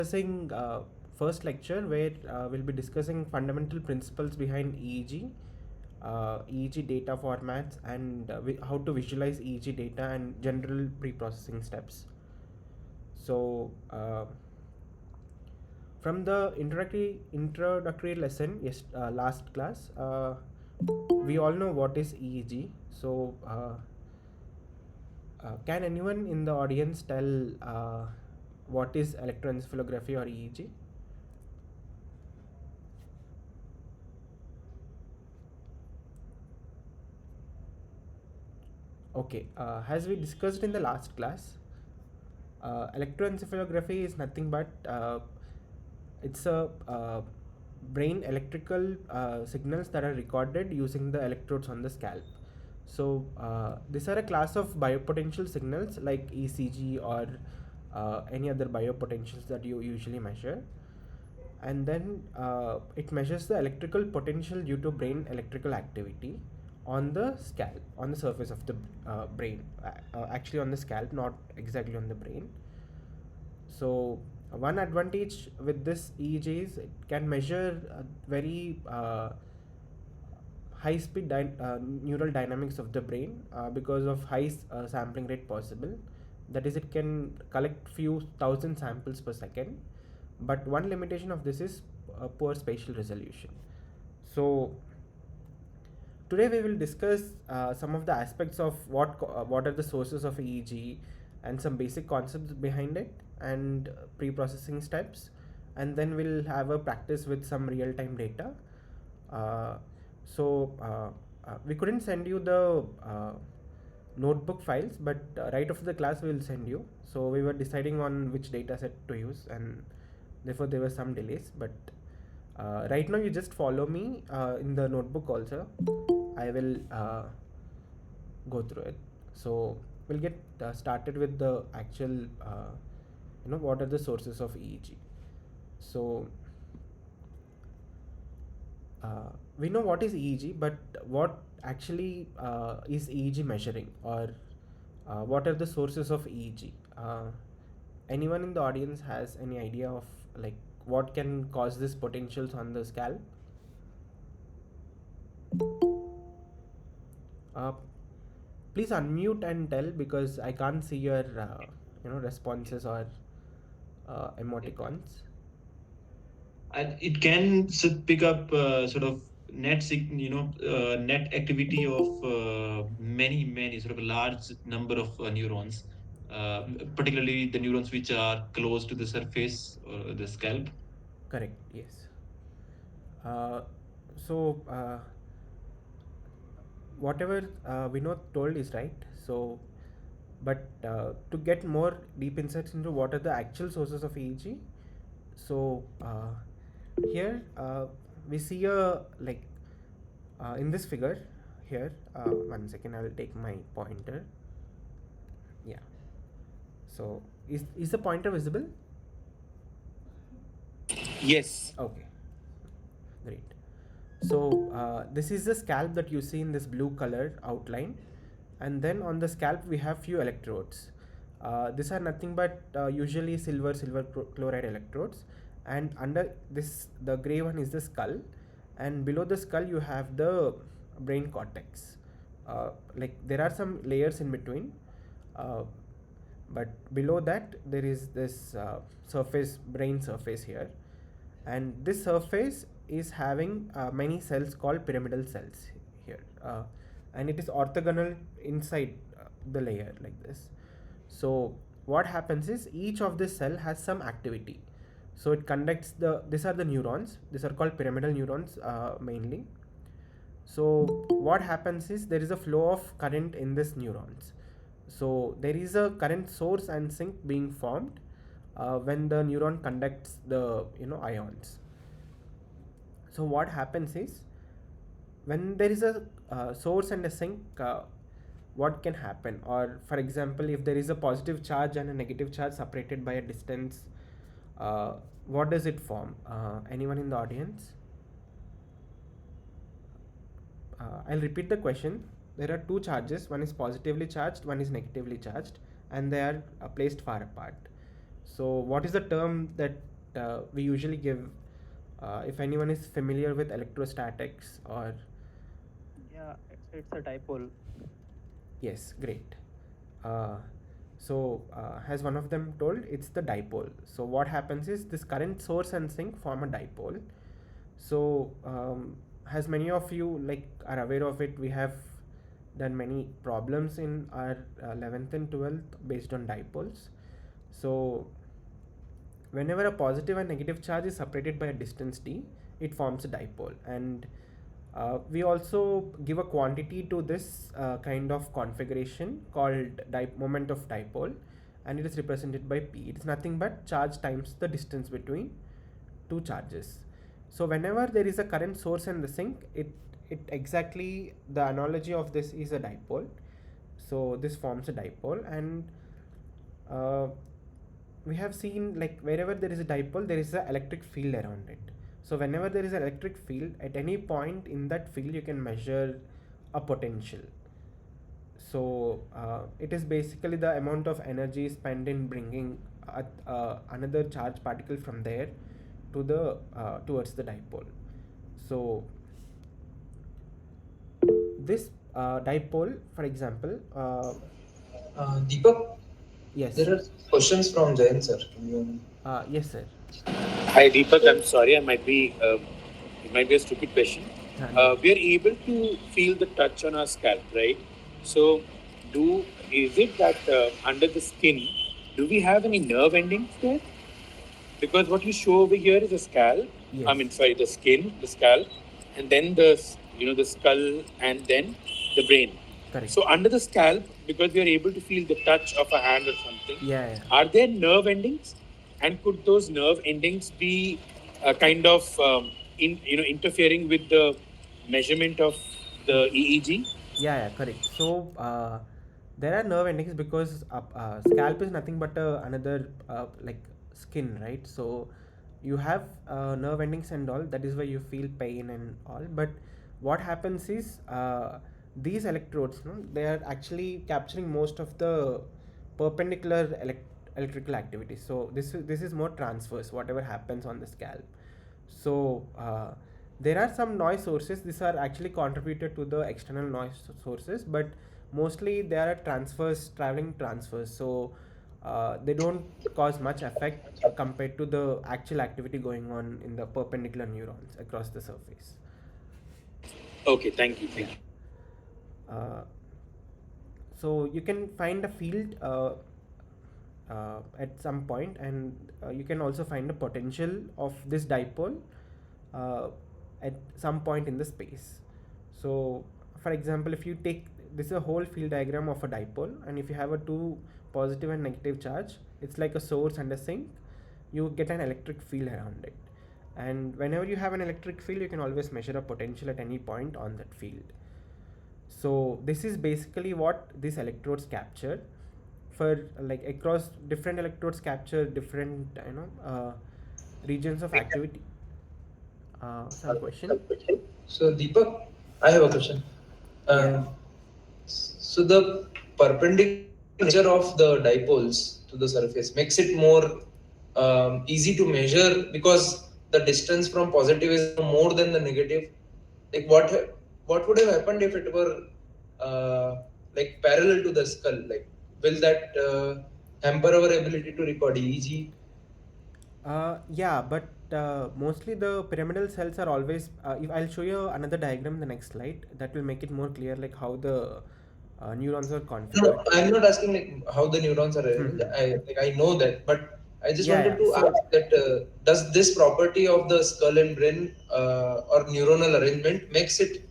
Discussing first lecture where we'll be discussing fundamental principles behind EEG, EEG data formats, and how to visualize EEG data and general pre-processing steps. So, from the introductory lesson, yes, last class, we all know what is EEG. So, can anyone in the audience tell what is electroencephalography or EEG? Okay, as we discussed in the last class, electroencephalography is nothing but it's a brain electrical signals that are recorded using the electrodes on the scalp. So these are a class of biopotential signals like ECG or any other biopotentials that you usually measure, and then it measures the electrical potential due to brain electrical activity on the scalp, on the surface of the brain, actually on the scalp, not exactly on the brain. So one advantage with this EEG is it can measure very high speed neural dynamics of the brain because of high sampling rate possible. That is, it can collect few thousand samples per second, but one limitation of this is poor spatial resolution. So today we will discuss some of the aspects of what are the sources of EEG and some basic concepts behind it and pre-processing steps, and then we'll have a practice with some real-time data. Uh, we couldn't send you the notebook files, but right after the class we'll send you. So we were deciding on which data set to use, and therefore there were some delays. But right now you just follow me in the notebook also. I will go through it. So we'll get started with the actual, what are the sources of EEG. So we know what is EEG, but what actually is EEG measuring, or what are the sources of EEG? Anyone in the audience has any idea of like what can cause these potentials on the scalp? Uh, Please unmute and tell because I can't see your responses or emoticons. And it can pick up sort of net activity of many sort of a large number of neurons, particularly the neurons which are close to the surface or the scalp. Correct. Yes. Uh, so whatever Vinod told is right. So, but to get more deep insights into what are the actual sources of EEG, so here we see a like in this figure here. One second, I will take my pointer. Yeah. So is the pointer visible? Yes. Okay. Great. So this is the scalp that you see in this blue color outline, and then on the scalp we have few electrodes. These are nothing but usually silver chloride electrodes, and under this the gray one is the skull, and below the skull you have the brain cortex. Like there are some layers in between, uh, but below that there is this surface, brain surface here, and this surface is having many cells called pyramidal cells here, and it is orthogonal inside the layer like this. So what happens is each of this cell has some activity. So it conducts the, these are the neurons, these are called pyramidal neurons mainly. So what happens is there is a flow of current in this neurons. So there is a current source and sink being formed when the neuron conducts the ions. So what happens is when there is a source and a sink, what can happen? Or for example, if there is a positive charge and a negative charge separated by a distance, uh, what does it form? Anyone in the audience? I'll repeat the question. There are two charges, one is positively charged, one is negatively charged, and they are placed far apart. So what is the term that we usually give. If anyone is familiar with electrostatics or Yeah, it's a dipole. yes, great. Uh, as one of them told, it's the dipole. So, what happens is this current source and sink form a dipole. So, as many of you like are aware of it, we have done many problems in our 11th and 12th based on dipoles. So, whenever a positive and negative charge is separated by a distance d, it forms a dipole. And we also give a quantity to this kind of configuration called moment of dipole, and it is represented by p. It is nothing but charge times the distance between two charges. So whenever there is a current source in the sink, it exactly the analogy of this is a dipole. So this forms a dipole, and uh, we have seen like wherever there is a dipole, there is an electric field around it. So whenever there is an electric field, at any point in that field, you can measure a potential. So it is basically the amount of energy spent in bringing another charged particle from there to the towards the dipole. So this dipole, for example, Deepak, yes, there are questions from Jain sir. Can you? yes, sir. Hi Deepak, I'm sorry, it might be a stupid question. No We worries. are able to feel the touch on our scalp, right? So, is it that under the skin, do we have any nerve endings there? Because what you show over here is a scalp. I Yes, mean, sorry, the skin, the scalp, and then the skull, and then the brain. correct. So under the scalp, because we are able to feel the touch of a hand or something, Yeah, yeah. are there nerve endings? And could those nerve endings be kind of interfering with the measurement of the EEG? Yeah, yeah, correct. So there are nerve endings because scalp is nothing but another like skin, right? So you have nerve endings and all. That is why you feel pain and all. But what happens is these electrodes, no, they are actually capturing most of the perpendicular electrical activity. So this is more transverse. Whatever happens on the scalp. So there are some noise sources. These are actually contributed to the external noise sources, but mostly they are transfers, traveling transfers. So they don't cause much effect compared to the actual activity going on in the perpendicular neurons across the surface. Okay, thank you, Yeah. thank you. Uh, so you can find a field at some point, and you can also find the potential of this dipole uh, at some point in the space. So for example, if you take this is a whole field diagram of a dipole, and if you have a two positive and negative charge, it's like a source and a sink. You get an electric field around it, and whenever you have an electric field, you can always measure a potential at any point on that field. So this is basically what these electrodes capture. For like across different electrodes capture different regions of activity. Some question. So Deepak, I have a question. Yeah. So the perpendicular nature of the dipoles to the surface makes it more easy to measure because the distance from positive is now more than the negative. Like what would have happened if it were like parallel to the skull? Like will that hamper our ability to record EEG? Yeah, but mostly the pyramidal cells are always. If I'll show you another diagram in the next slide, that will make it more clear, like how the neurons are No, configured. I'm not asking like how the neurons are arranged. Mhm. I know that, but I just Yeah, wanted yeah. to So ask that does this property of the skull and brain or neuronal arrangement makes it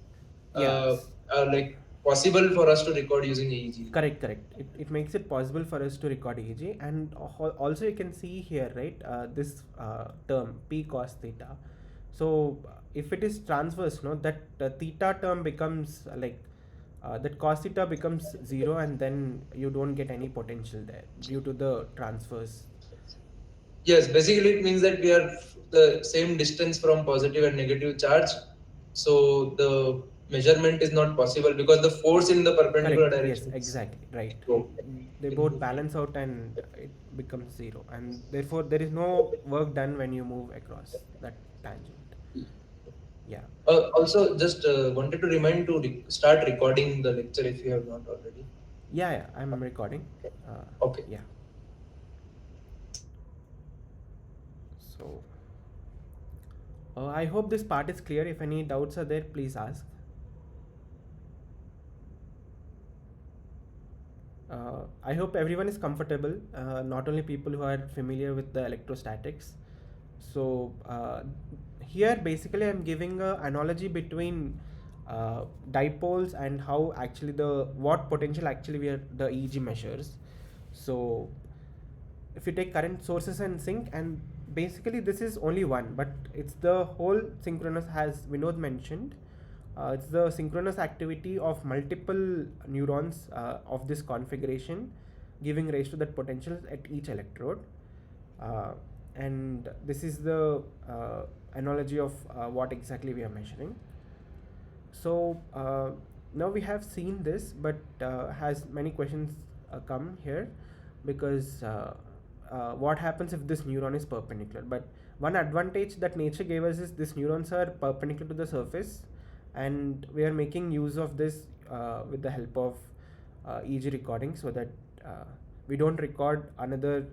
yeah. like possible for us to record using EEG? Correct, correct. It makes it possible for us to record EEG, and also you can see here, right? This term P cos theta. So if it is transverse, no, that theta term becomes that cos theta becomes zero, and then you don't get any potential there due to the transverse. Yes, basically it means that we are the same distance from positive and negative charge. So the measurement is not possible because the force in the perpendicular Correct. Yes, direction is exactly. Right. zero. They both balance out and it becomes zero. And therefore, there is no work done when you move across that tangent. Yeah. Also, just wanted to remind to start recording the lecture if you have not already. Yeah, yeah. I'm recording. Uh, Okay. yeah. So, I hope this part is clear. If any doubts are there, please ask. I hope everyone is comfortable, not only people who are familiar with the electrostatics. So here basically I'm giving a analogy between dipoles and how actually the what potential actually the EEG measures. So if you take current sources and sink, and basically this is only one, but it's the whole synchronous, as Vinod mentioned. It's the synchronous activity of multiple neurons of this configuration, giving rise to that potential at each electrode. uh, and this is the analogy of what exactly we are measuring. So now we have seen this, but has many questions come here, because what happens if this neuron is perpendicular? But one advantage that nature gave us is these neurons are perpendicular to the surface, and we are making use of this with the help of EEG recording, so that uh, we don't record another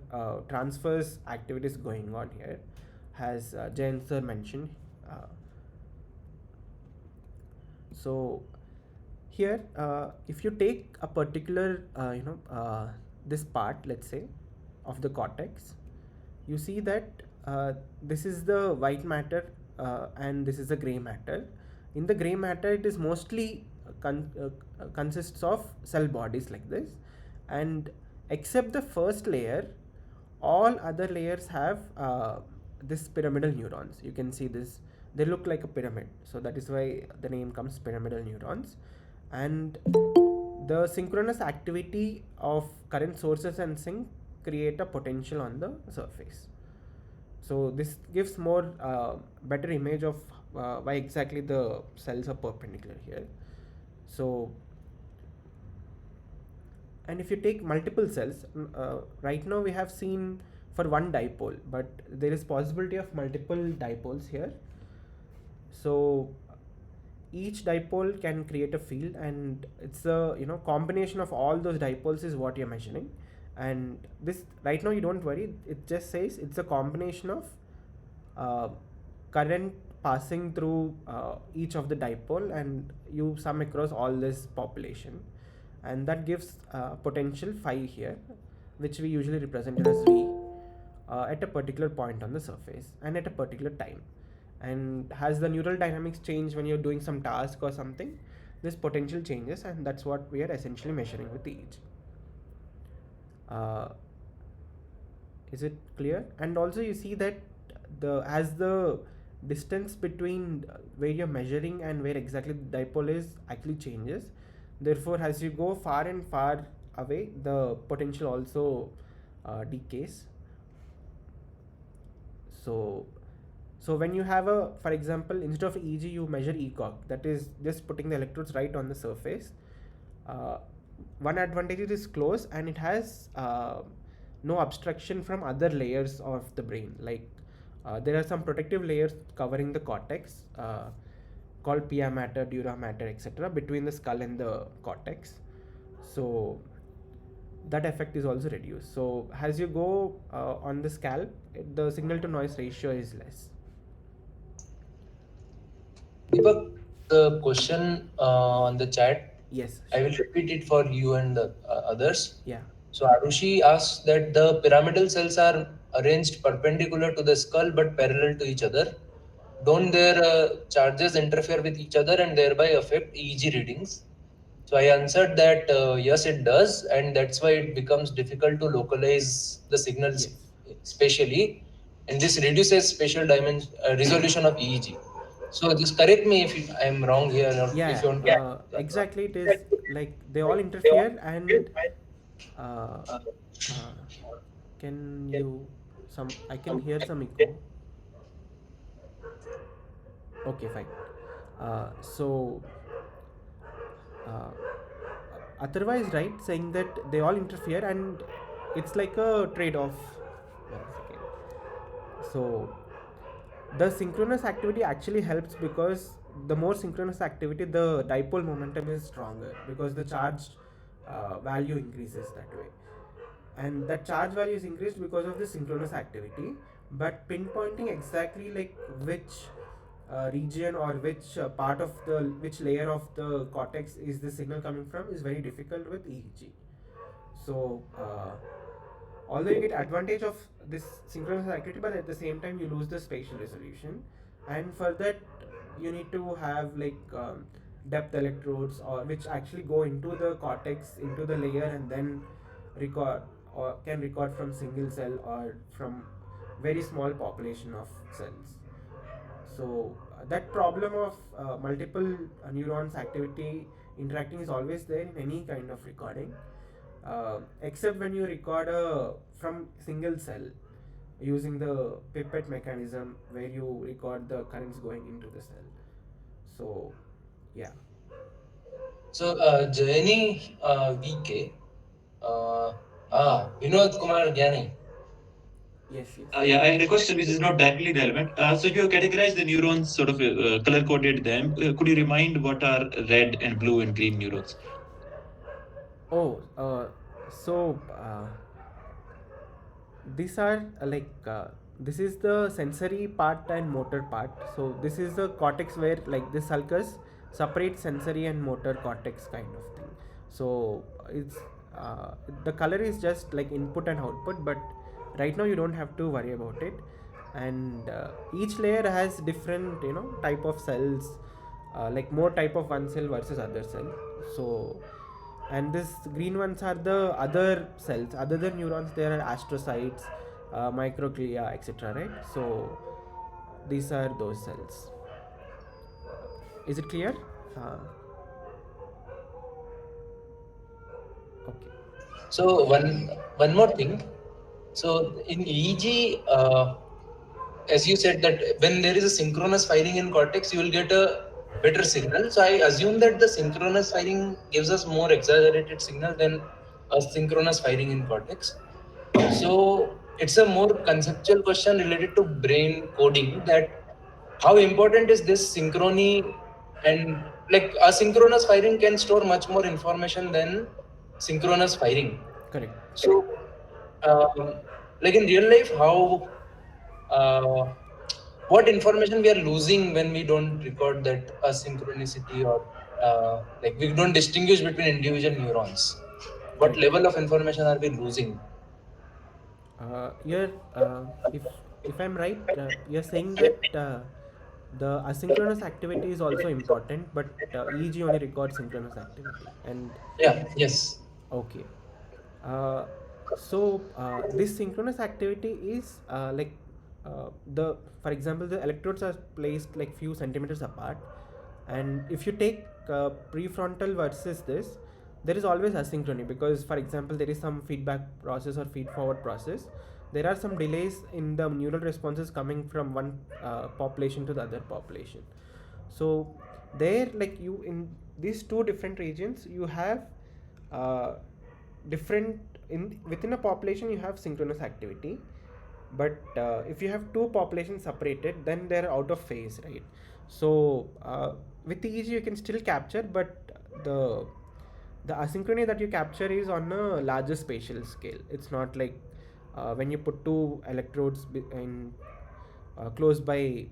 transverse activities going on here, as Jayan sir mentioned. Uh, so here, if you take a particular, this part, let's say, of the cortex, you see that this is the white matter, and this is the gray matter. In the gray matter, it is mostly consists of cell bodies like this, and except the first layer, all other layers have this pyramidal neurons. You can see this, they look like a pyramid, so that is why the name comes pyramidal neurons. And the synchronous activity of current sources and sink create a potential on the surface. So this gives more better image of why exactly the cells are perpendicular here. So, and if you take multiple cells, right now we have seen for one dipole, but there is possibility of multiple dipoles here. So each dipole can create a field, and it's a combination of all those dipoles is what you're measuring. And this, right now, you don't worry, it just says it's a combination of uh, current passing through each of the dipole, and you sum across all this population, and that gives potential phi here, which we usually represent as V, at a particular point on the surface and at a particular time. And has the neural dynamics change when you're doing some task or something, this potential changes, and that's what we are essentially measuring with the EEG. uh, is it clear? And also you see that the as the distance between where you're measuring and where exactly the dipole is actually changes, therefore as you go far and far away, the potential also decays. So when you have a, for example, instead of EEG you measure ECOG, that is just putting the electrodes right on the surface. uh, One advantage, it is close, and it has no obstruction from other layers of the brain. Like there are some protective layers covering the cortex, called pia mater, dura mater, etc., between the skull and the cortex. So that effect is also reduced. So as you go on the scalp, the signal to noise ratio is less. Deepak, the question on the chat, Yes, I sure. will repeat it for you and the others. Yeah. So Arushi asks that the pyramidal cells are arranged perpendicular to the skull but parallel to each other. Don't their charges interfere with each other and thereby affect EEG readings? So I answered that yes, it does, and that's why it becomes difficult to localize the signals Yes. spatially, and this reduces spatial dimension resolution of EEG. So just correct me if I am wrong here, or if Yeah, you want to. exactly. It is like they all interfere, and uh, uh, can you some? I can hear some echo. Okay, fine. So uh, otherwise right, saying that they all interfere and it's like a trade-off. One second. So the synchronous activity actually helps because the more synchronous activity, the dipole momentum is stronger because the charge value increases that way, and that charge value is increased because of the synchronous activity. But pinpointing exactly like which region or which part of the which layer of the cortex is the signal coming from is very difficult with EEG. So although you get advantage of this synchronous activity, but at the same time you lose the spatial resolution, and for that you need to have like depth electrodes or which actually go into the cortex, into the layer, and then record or can record from single cell or from very small population of cells. So that problem of multiple neurons activity interacting is always there in any kind of recording, except when you record from single cell using the pipette mechanism where you record the currents going into the cell. So yeah. So, Jayani VK, uh, Vinod Kumar Gyani. Yes, yes. Yeah, I had a question which is not directly relevant. So you have categorized the neurons, sort of color coded them. Could you remind what are red and blue and green neurons? Oh, so these are this is the sensory part and motor part. So this is the cortex where like this sulcus separates sensory and motor cortex kind of thing. So it's the color is just like input and output, but right now you don't have to worry about it. And each layer has different type of cells, like more type of one cell versus other cell. So and this green ones are the other cells other than neurons. There are astrocytes, microglia, etc., right? So these are those cells. Is it clear? uh, okay. So one more thing. So in EEG, as you said that when there is a synchronous firing in cortex, you will get a better signal. So I assume that the synchronous firing gives us more exaggerated signal than a synchronous firing in cortex. So it's a more conceptual question related to brain coding, that how important is this synchrony, and like asynchronous firing can store much more information than synchronous firing. Correct. So like in real life, how uh, what information we are losing when we don't record that asynchronicity, or like we don't distinguish between individual neurons? What Correct. level of information are we losing? You're if I'm right, you're saying that the asynchronous activity is also important, but EEG only records synchronous activity. And Yeah, yes. okay. Uh, so this synchronous activity is the for example the electrodes are placed like few centimeters apart, and if you take prefrontal versus this, there is always asynchrony because for example there is some feedback process or feed forward process. There are some delays in the neural responses coming from one population to the other population. So there like you in these two different regions you have uh, different in within a population you have synchronous activity, but if you have two populations separated then they're out of phase, right? So with the EEG you can still capture, but the the asynchrony that you capture is on a larger spatial scale. It's not like when you put two electrodes in close by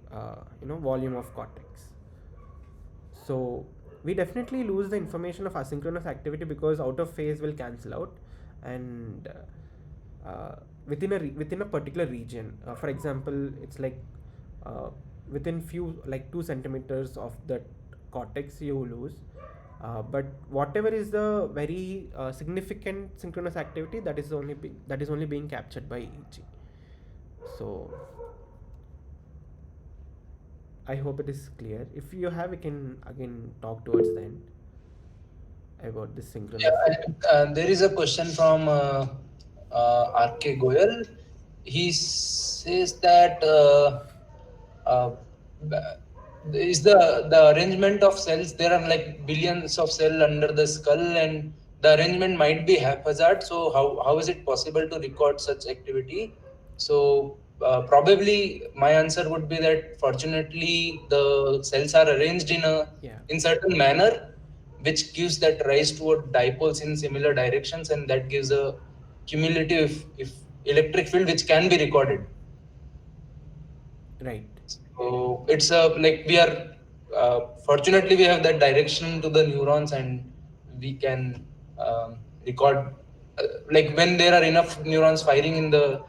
volume of cortex. So we definitely lose the information of asynchronous activity because out of phase will cancel out, and within a particular region. For example, it's like uh, within few like 2 centimeters of the cortex you lose. But whatever is the very significant synchronous activity that is only being captured by EEG. So I hope it is clear. If you have, we can again talk towards the end about this Yeah, synchronous. and there is a question from RK Goyal. He says that uh, is the arrangement of cells. There are like billions of cell under the skull, and the arrangement might be haphazard. So how is it possible to record such activity? So probably my answer would be that fortunately the cells are arranged Yeah. in certain manner, which gives that rise toward dipoles in similar directions, and that gives a cumulative if electric field which can be recorded. Right. So it's a like we are fortunately we have that direction to the neurons, and we can record like when there are enough neurons firing in the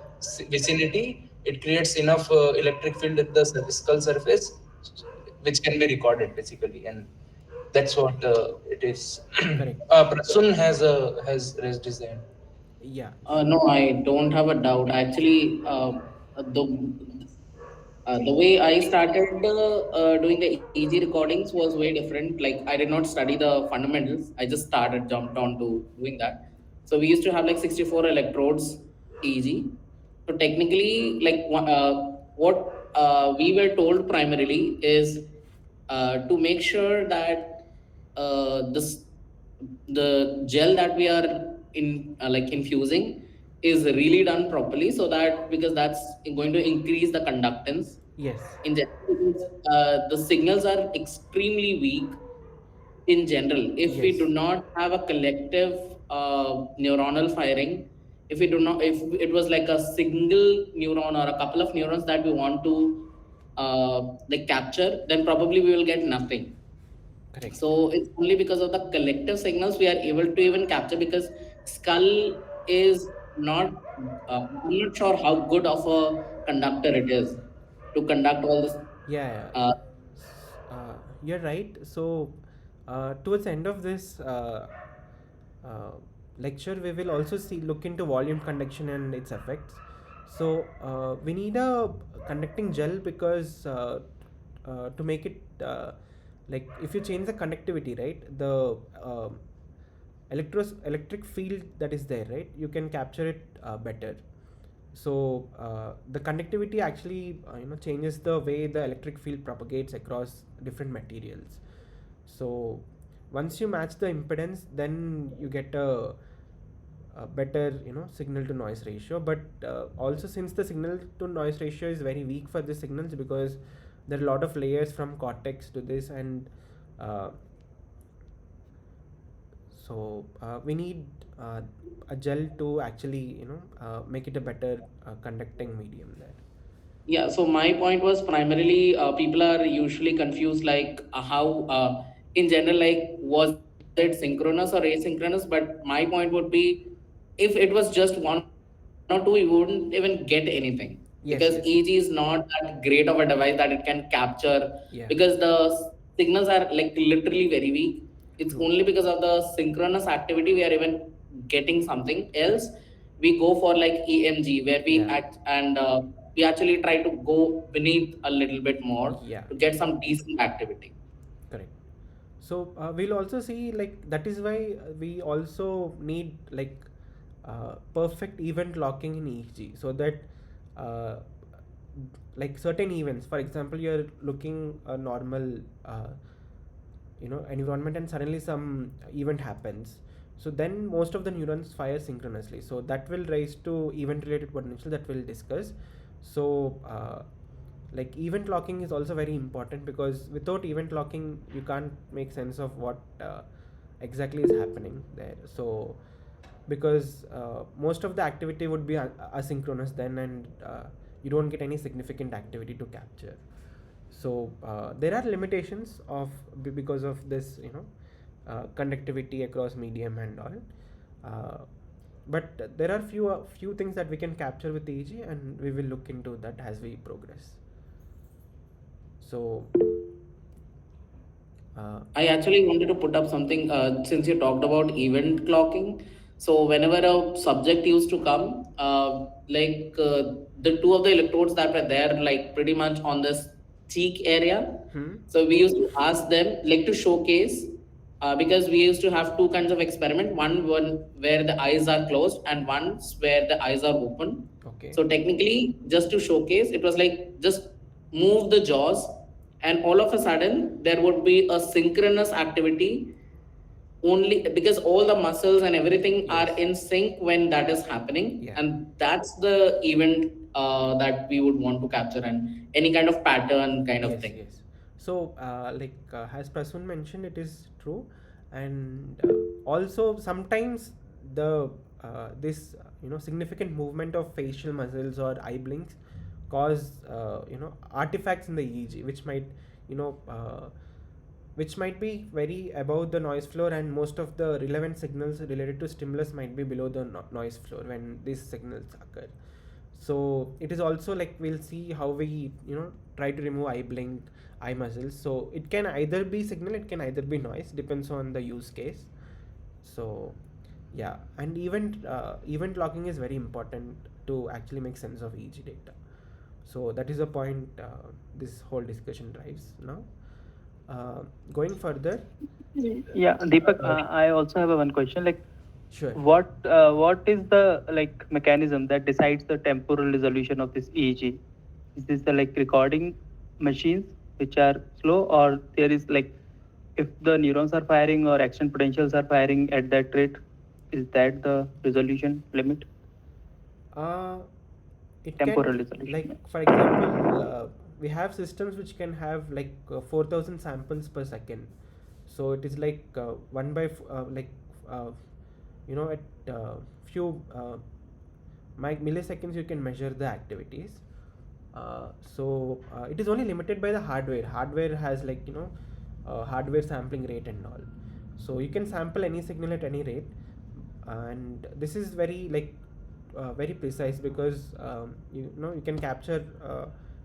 vicinity, it creates enough electric field at the skull surface, which can be recorded basically, and that's what it is. Correct. Prasun has raised his hand. Yeah. No, I don't have a doubt. Actually, the way I started doing the EG recordings was way different. Like I did not study the fundamentals. I just started jumped on to doing that. So we used to have like 64 electrodes EG. So technically, like what we were told primarily is to make sure that this the gel that we are in like infusing is really done properly, so that because that's going to increase the conductance Yes. in general, because the signals are extremely weak in general if we do Yes. not have a collective neuronal firing. If we do not, if it was like a single neuron or a couple of neurons that we want to like capture, then probably we will get nothing. Correct. So it's only because of the collective signals we are able to even capture, because skull is not I'm not sure how good of a conductor it is to conduct all this Yeah, yeah. uh, You're right. So, towards the end of this uh, lecture, we will also see look into volume conduction and its effects. So, we need a conducting gel because to make it like if you change the conductivity, right, the electric field that is there, right, you can capture it better. So the conductivity actually changes the way the electric field propagates across different materials. So once you match the impedance, then you get a better signal to noise ratio. But also, since the signal to noise ratio is very weak for the signals, because there are a lot of layers from cortex to this, and uh, so we need a gel to actually make it a better conducting medium there. Yeah, so my point was primarily people are usually confused like how in general, like was it synchronous or asynchronous, but my point would be if it was just one or two, you wouldn't even get anything, because EEG is Yes, yes. not that great of a device that it can capture, because Yeah. the signals are like literally very weak. It's only True. because of the synchronous activity we are even getting something else. Correct. We go for like EMG, where we Yeah. act and we actually try to go beneath a little bit more Yeah. to get some decent activity. Correct. So we'll also see, like, that is why we also need like perfect event locking in EEG, so that uh, like certain events, for example, you're looking a normal environment, and suddenly some event happens, so then most of the neurons fire synchronously, so that will raise to event related potential that we'll discuss. So like event locking is also very important, because without event locking you can't make sense of what exactly is happening there. So because most of the activity would be asynchronous then, and you don't get any significant activity to capture. So there are limitations of because of this conductivity across medium and all, but there are few things that we can capture with EEG, and we will look into that as we progress. So I actually wanted to put up something since you talked about event clocking. So whenever a subject used to come, the two of the electrodes that were there, like pretty much on this cheek area. hmm? So we used to ask them like to showcase, because we used to have two kinds of experiment. One where the eyes are closed, and one's where the eyes are open. Okay. So technically, just to showcase, it was like just move the jaws and all of a sudden there would be a synchronous activity only because all the muscles and everything are Yes. in sync when that is happening, Yeah. and that's the event that we would want to capture, and any kind of pattern kind of Yes, thing. yes. So, as Prasun mentioned, it is true, and also sometimes the this significant movement of facial muscles or eye blinks cause artifacts in the EEG, you know uh, which might be very above the noise floor, and most of the relevant signals related to stimulus might be below the noise floor when these signals occur. So it is also like we'll see how we try to remove eye blink, eye muscles. So it can either be signal, it can either be noise, depends on the use case. So yeah, and event locking is very important to actually make sense of EEG data. So that is a point this whole discussion drives now. Going further. Yeah, Deepak, I also have a one question. Like, Sure. what is the like mechanism that decides the temporal resolution of this EEG? Is this the like recording machines which are slow, or there is like if the neurons are firing or action potentials are firing at that rate, is that the resolution limit? Uh, it can, Temporal resolution. like, for example, we have systems which can have like 4,000 samples per second. So it is like one by uh, at few milliseconds you can measure the activities. So it is only limited by the hardware. Hardware has like hardware sampling rate and all. So you can sample any signal at any rate, and this is very very precise because you can capture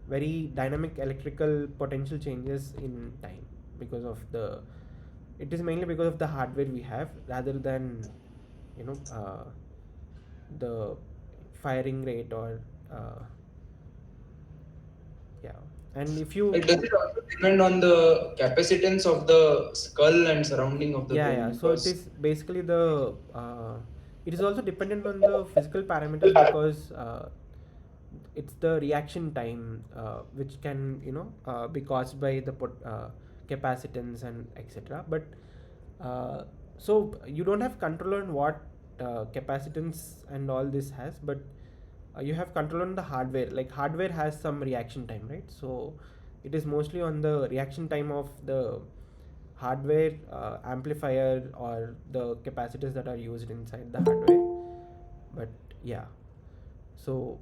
very dynamic electrical potential changes in time because of the it is mainly because of the hardware we have rather than you know uh, the firing rate or uh, yeah. And if Like, you does it also depend on the capacitance of the skull and surrounding of the yeah, brain? so it Because is basically it is also dependent on the physical parameters because it's the reaction time which can be caused by the capacitance and etc. But so you don't have control on what capacitance and all this has, but you have control on the hardware. Like hardware has some reaction time, right? So it is mostly on the reaction time of the hardware, amplifier, or the capacitors that are used inside the hardware. But yeah, so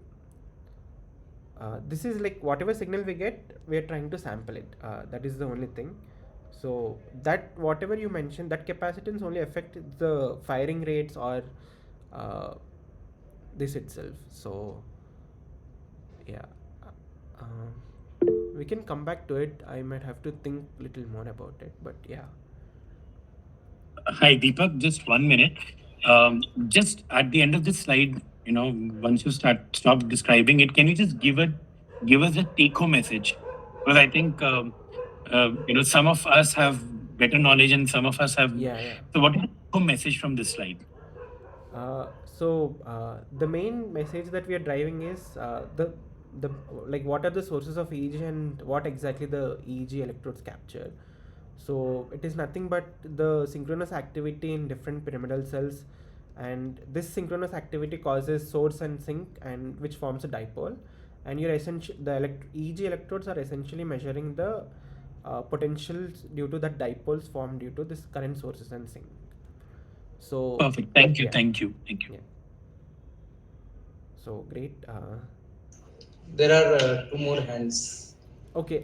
this is like whatever signal we get, we are trying to sample it. That is the only thing. So that whatever you mentioned, that capacitance only affect the firing rates or uh, this itself. So yeah, we can come back to it. I might have to think little more about it, but yeah. Hi, Deepak. Just 1 minute. Just at the end of this slide, once you stop describing it, can you just give us a take-home message? Because I think some of us have better knowledge and some of us have. Yeah, yeah. So, what is the take-home message from this slide? The main message that we are driving is the like what are the sources of EEG and what exactly the EEG electrodes capture. So it is nothing but the synchronous activity in different pyramidal cells, and this synchronous activity causes source and sink, and which forms a dipole. And your EEG electrodes are essentially measuring the potentials due to that dipoles formed due to this current sources and sink. So Perfect. Thank you. yeah, Thank you. Thank you. yeah. So great. there are two more hands. Okay.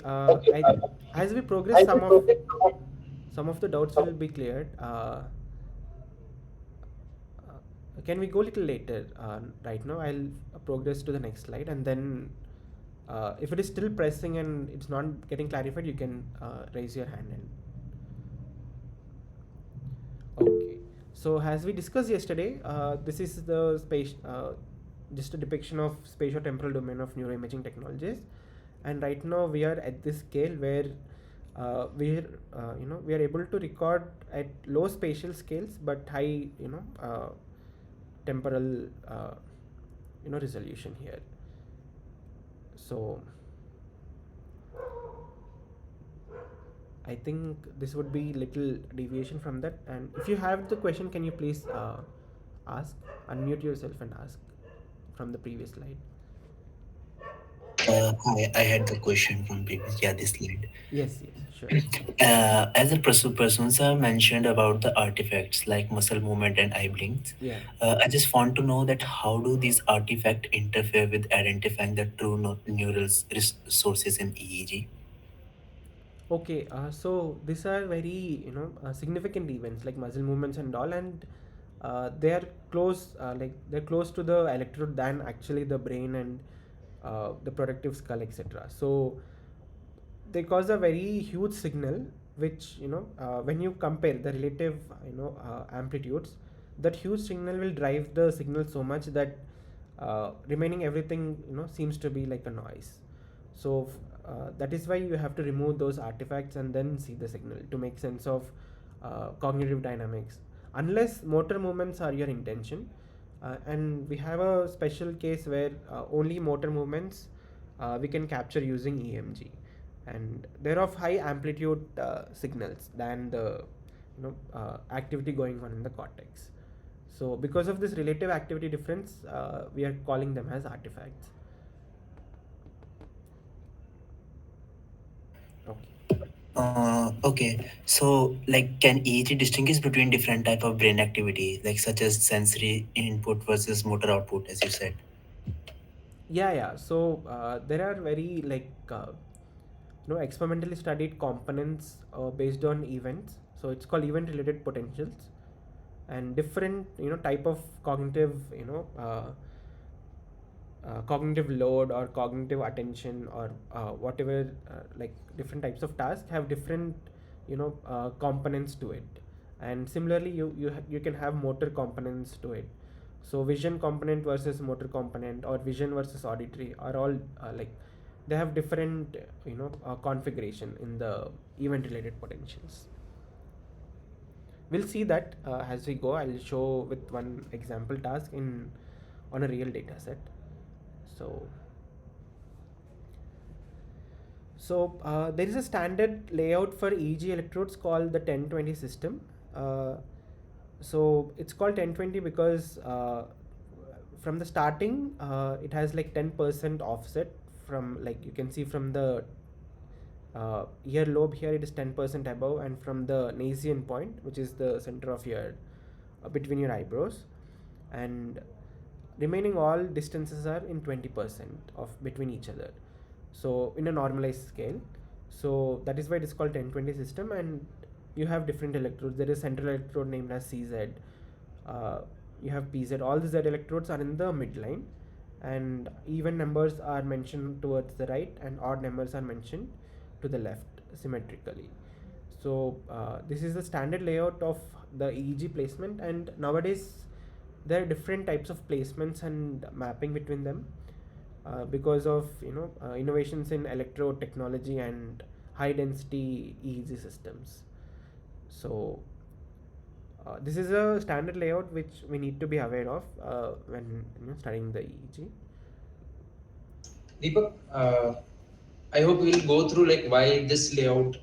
As we progress, some of the doubts will be cleared. Can we go a little later? Right now, I'll progress to the next slide, and then if it is still pressing and it's not getting clarified, you can raise your hand. And okay. So as we discussed yesterday, this is the space, just a depiction of spatio-temporal domain of neuroimaging technologies, and right now we are at this scale where we are able to record at low spatial scales but high temporal resolution here. So I think this would be little deviation from that. And if you have the question, can you please ask, unmute yourself and ask from the previous slide. I had the question from previous, yeah, this slide. Yes, yes, sure. As the persons are mentioned about the artifacts like muscle movement and eye blinks, Yeah. I just want to know that how do these artifacts interfere with identifying the true neural sources in EEG? Okay, so these are very significant events like muscle movements and all, and they are close, like they're close to the electrode than actually the brain and the productive skull, etc. So they cause a very huge signal, which when you compare the relative amplitudes, that huge signal will drive the signal so much that remaining everything seems to be like a noise. So that is why you have to remove those artifacts and then see the signal to make sense of cognitive dynamics, unless motor movements are your intention. And we have a special case where only motor movements we can capture using EMG, and they're of high amplitude signals than the activity going on in the cortex. So because of this relative activity difference, we are calling them as artifacts. Okay. Okay, so like can EEG distinguish between different type of brain activity, like such as sensory input versus motor output, as you said? Yeah, yeah. So there are very experimentally studied components based on events. So it's called event related potentials, and different type of cognitive cognitive load or cognitive attention or whatever, like different types of tasks have different components to it. And similarly you can have motor components to it. So vision component versus motor component, or vision versus auditory, are all like they have different configuration in the event related potentials. We'll see that as we go. I'll show with one example task in on a real data set. So there is a standard layout for EEG electrodes called the 1020 system. So it's called 1020 because from the starting it has like 10% offset from, like you can see from the ear lobe here, it is 10% above, and from the nasien point, which is the center of your between your eyebrows, and remaining all distances are in 20% of between each other, so in a normalized scale. So that is why it is called 1020 system. And you have different electrodes. There is central electrode named as CZ, uh, you have PZ. All the Z electrodes are in the midline, and even numbers are mentioned towards the right and odd numbers are mentioned to the left symmetrically. So this is the standard layout of the EEG placement, and nowadays there are different types of placements and mapping between them because of innovations in electrode technology and high density EEG systems. So this is a standard layout which we need to be aware of when studying the EEG. Deepak, I hope we'll go through like why this layout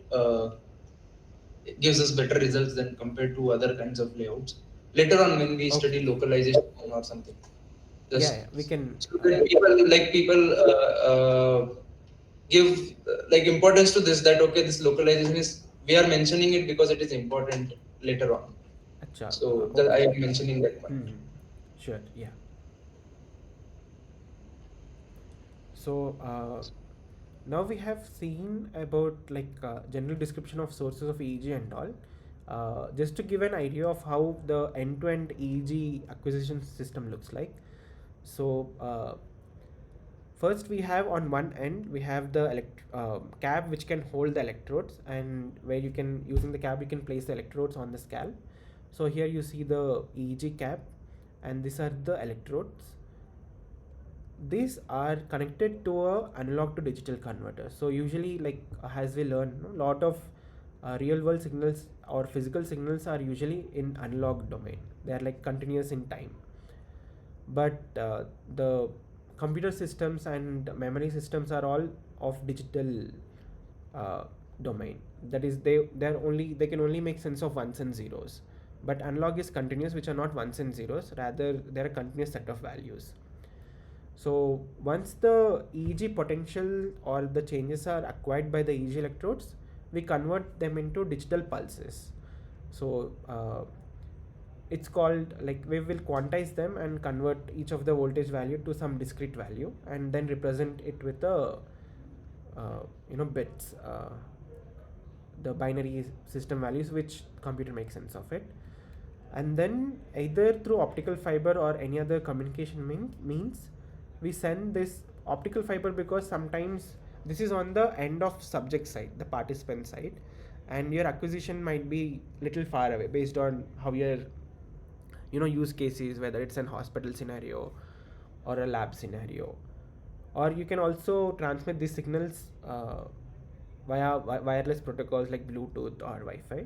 gives us better results than compared to other kinds of layouts later on when we Okay. study localization or something. Yeah, Just yeah, we can. so that people give like importance to this, that okay, this localization is, we are mentioning it because it is important later on. Acha, So that I okay. am mentioning that point. Hmm. Sure. Yeah. So now we have seen about general description of sources of EEG and all. Just to give an idea of how the end-to-end EEG acquisition system looks like. So first we have on one end we have the cab which can hold the electrodes, and where you can, using the cab, you can place the electrodes on the scalp. So here you see the EEG cab, and these are the electrodes. These are connected to a analog to digital converter. So usually, as we learn, lot of real world signals or physical signals are usually in analog domain. They are like continuous in time, but the computer systems and memory systems are all of digital uh, domain. That is, they can only make sense of ones and zeros, but analog is continuous, which are not ones and zeros, rather they're a continuous set of values. So once the EEG potential or the changes are acquired by the EEG electrodes, we convert them into digital pulses. So it's called, like, we will quantize them and convert each of the voltage value to some discrete value and then represent it with the bits, the binary system values, which computer makes sense of it. And then either through optical fiber or any other communication means, we send this optical fiber, because sometimes this is on the end of subject side, the participant side, and your acquisition might be little far away based on how your use case is, whether it's an hospital scenario or a lab scenario. Or you can also transmit these signals via wireless protocols like Bluetooth or Wi-Fi.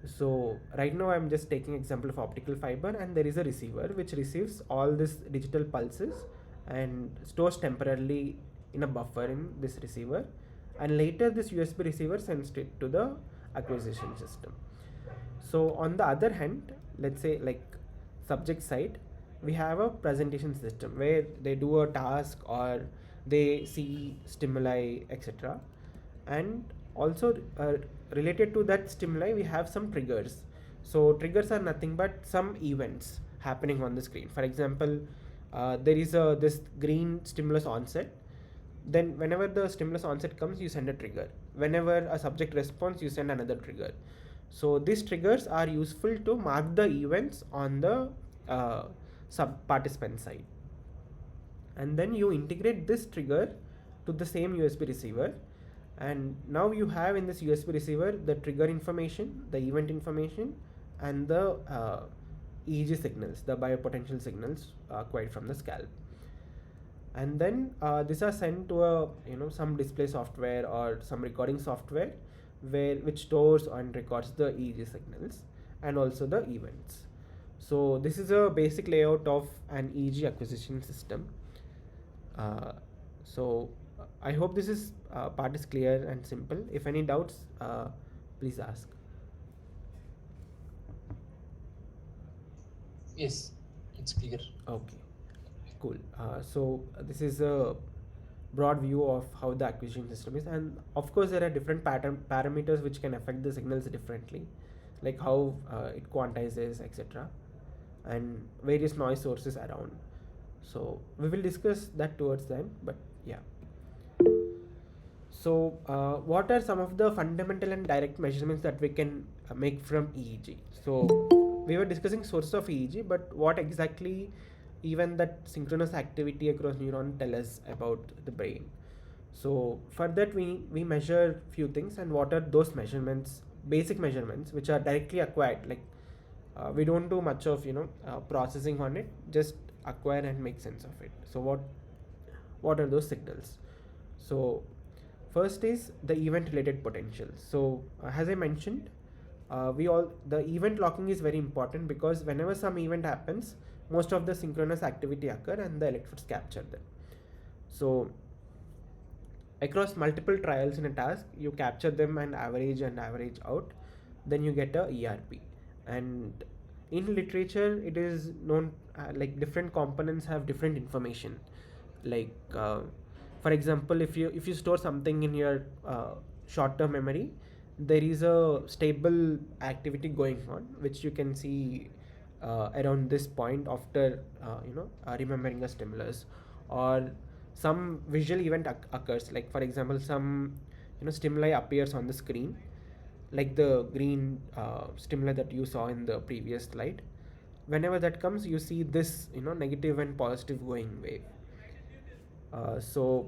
So right now I'm just taking example of optical fiber, and there is a receiver which receives all these digital pulses and stores temporarily in a buffer in this receiver, and later this USB receiver sends it to the acquisition system. So on the other hand, let's say, like, subject side, we have a presentation system where they do a task or they see stimuli, etc. And also, related to that stimuli, we have some triggers. So triggers are nothing but some events happening on the screen. For example, there is this green stimulus onset. Then whenever the stimulus onset comes, you send a trigger. Whenever a subject responds, you send another trigger. So these triggers are useful to mark the events on the sub participant side, and then you integrate this trigger to the same USB receiver, and now you have in this USB receiver the trigger information, the event information, and the EEG signals, the biopotential signals acquired from the scalp. And then these are sent to a some display software or some recording software, which stores and records the EEG signals and also the events. So this is a basic layout of an EEG acquisition system. So I hope this is part is clear and simple. If any doubts, please ask. Yes, it's clear. Okay, cool. So this is a broad view of how the acquisition system is, and of course there are different parameters which can affect the signals differently, like how it quantizes, etc., and various noise sources around. So we will discuss that towards the end, but yeah. So what are some of the fundamental and direct measurements that we can make from EEG? So we were discussing sources of EEG, but what exactly even that synchronous activity across neuron tell us about the brain? So for that, we measure few things, and what are those measurements, basic measurements which are directly acquired, like we don't do much of processing on it, just acquire and make sense of it. So what are those signals? So first is the event related potential. So as I mentioned, the event locking is very important, because whenever some event happens, most of the synchronous activity occur and the electrodes capture them. So across multiple trials in a task, you capture them and average out, then you get a ERP. And in literature, it is known, like, different components have different information. Like for example, if you store something in your short term memory, there is a stable activity going on which you can see around this point after remembering a stimulus, or some visual event occurs, like for example some stimuli appears on the screen, like the green stimuli that you saw in the previous slide. Whenever that comes, you see this negative and positive going wave. So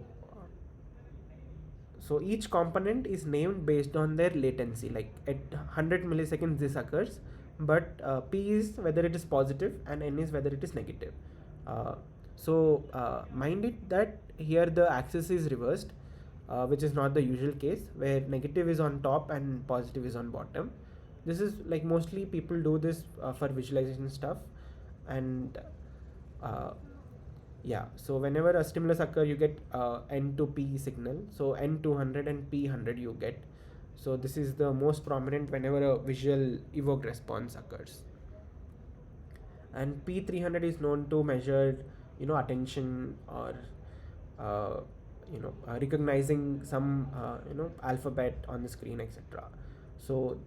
each component is named based on their latency, like at 100 milliseconds this occurs, but P is whether it is positive and N is whether it is negative. Mind it that here the axis is reversed, which is not the usual case, where negative is on top and positive is on bottom. This is like mostly people do this for visualization stuff, and Yeah, so whenever a stimulus occur, you get N to P signal. So N200 and P100 you get. So this is the most prominent whenever a visual evoked response occurs. And P300 is known to measure, attention or, uh, recognizing some, alphabet on the screen, etc. So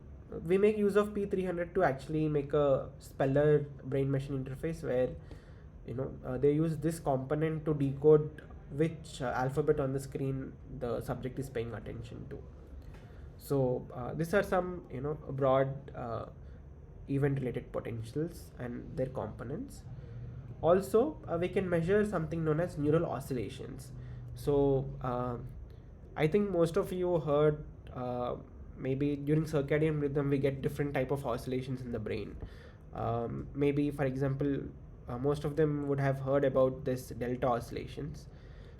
we make use of P300 to actually make a speller brain machine interface where, they use this component to decode which alphabet on the screen the subject is paying attention to. So these are some, broad event related potentials and their components. Also we can measure something known as neural oscillations. So I think most of you heard, maybe during circadian rhythm we get different type of oscillations in the brain. Maybe for example, most of them would have heard about this delta oscillations.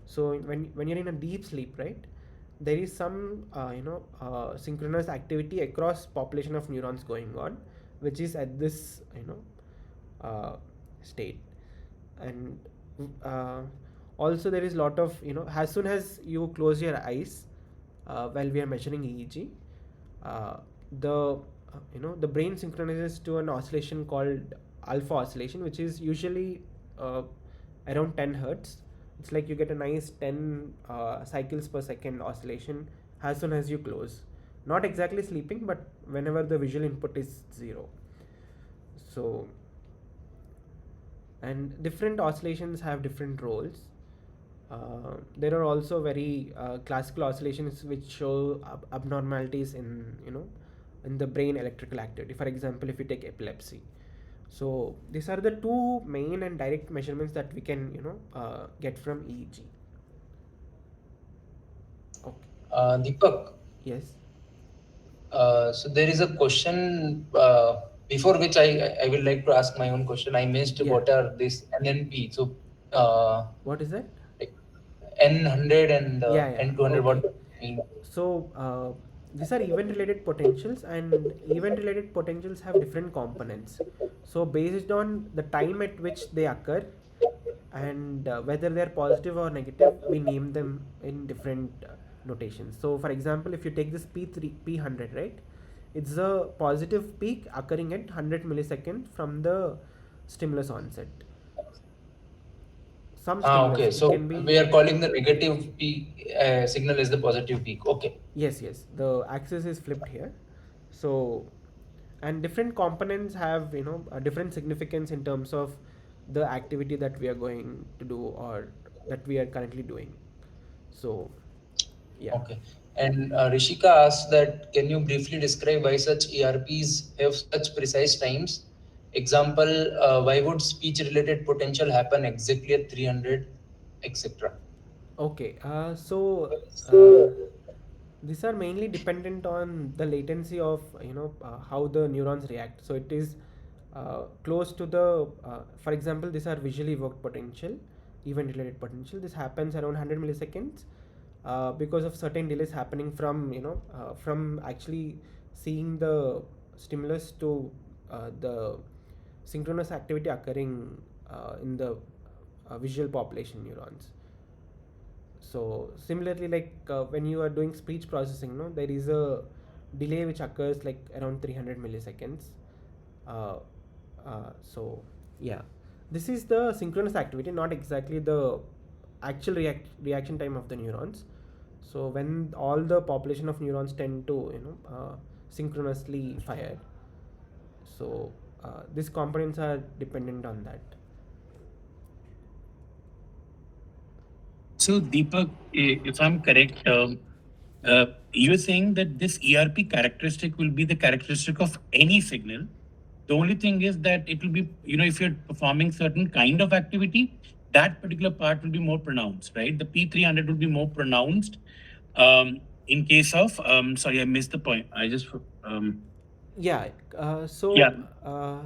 So when you're in a deep sleep, right, there is some, synchronous activity across population of neurons going on, which is at this, state. And uh, also there is lot of, as soon as you close your eyes, while we are measuring EEG, uh, the the brain synchronizes to an oscillation called alpha oscillation, which is usually around 10 hertz. It's like you get a nice 10 cycles per second oscillation as soon as you close, not exactly sleeping, but whenever the visual input is zero. So, and different oscillations have different roles. There are also very classical oscillations which show abnormalities in, in the brain electrical activity. For example, if you take epilepsy, so these are the two main and direct measurements that we can, get from EEG. Okay. Deepak, Yes. so there is a question before which I will like to ask my own question. I missed Yeah. what are this NNP. So uh, What is that? like N100 and Yeah, yeah. N200. What Okay. does it mean? So these are event related potentials, and event related potentials have different components. So based on the time at which they occur and whether they are positive or negative, we name them in different notations. So for example, if you take this P3 P100, right, it's a positive peak occurring at 100 milliseconds from the stimulus onset. Some stimulus, Okay. it So can we be. are calling the negative peak signal as the positive peak. Okay. Yes, yes. The axis is flipped here. So, and different components have, a different significance in terms of the activity that we are going to do or that we are currently doing. So, yeah. Okay. And Rishika asks that can you briefly describe why such ERPs have such precise times? Example, why would speech related potential happen exactly at 300, etc.? Okay. So these are mainly dependent on the latency of, how the neurons react. So it is close to the, for example, these are visually evoked potential, event related potential. This happens around 100 milliseconds because of certain delays happening from, from actually seeing the stimulus to the synchronous activity occurring in the visual population neurons. So similarly, like when you are doing speech processing, no, there is a delay which occurs like around 300 milliseconds. Uh, so yeah, this is the synchronous activity, not exactly the actual reaction time of the neurons. So when all the population of neurons tend to, synchronously fire, so these components are dependent on that. So, Deepak, if I'm correct, you're saying that this ERP characteristic will be the characteristic of any signal. The only thing is that it will be, if you're performing certain kind of activity, that particular part will be more pronounced, right? The P300 will be more pronounced. In case of, sorry, I missed the point. I just, Yeah. yeah,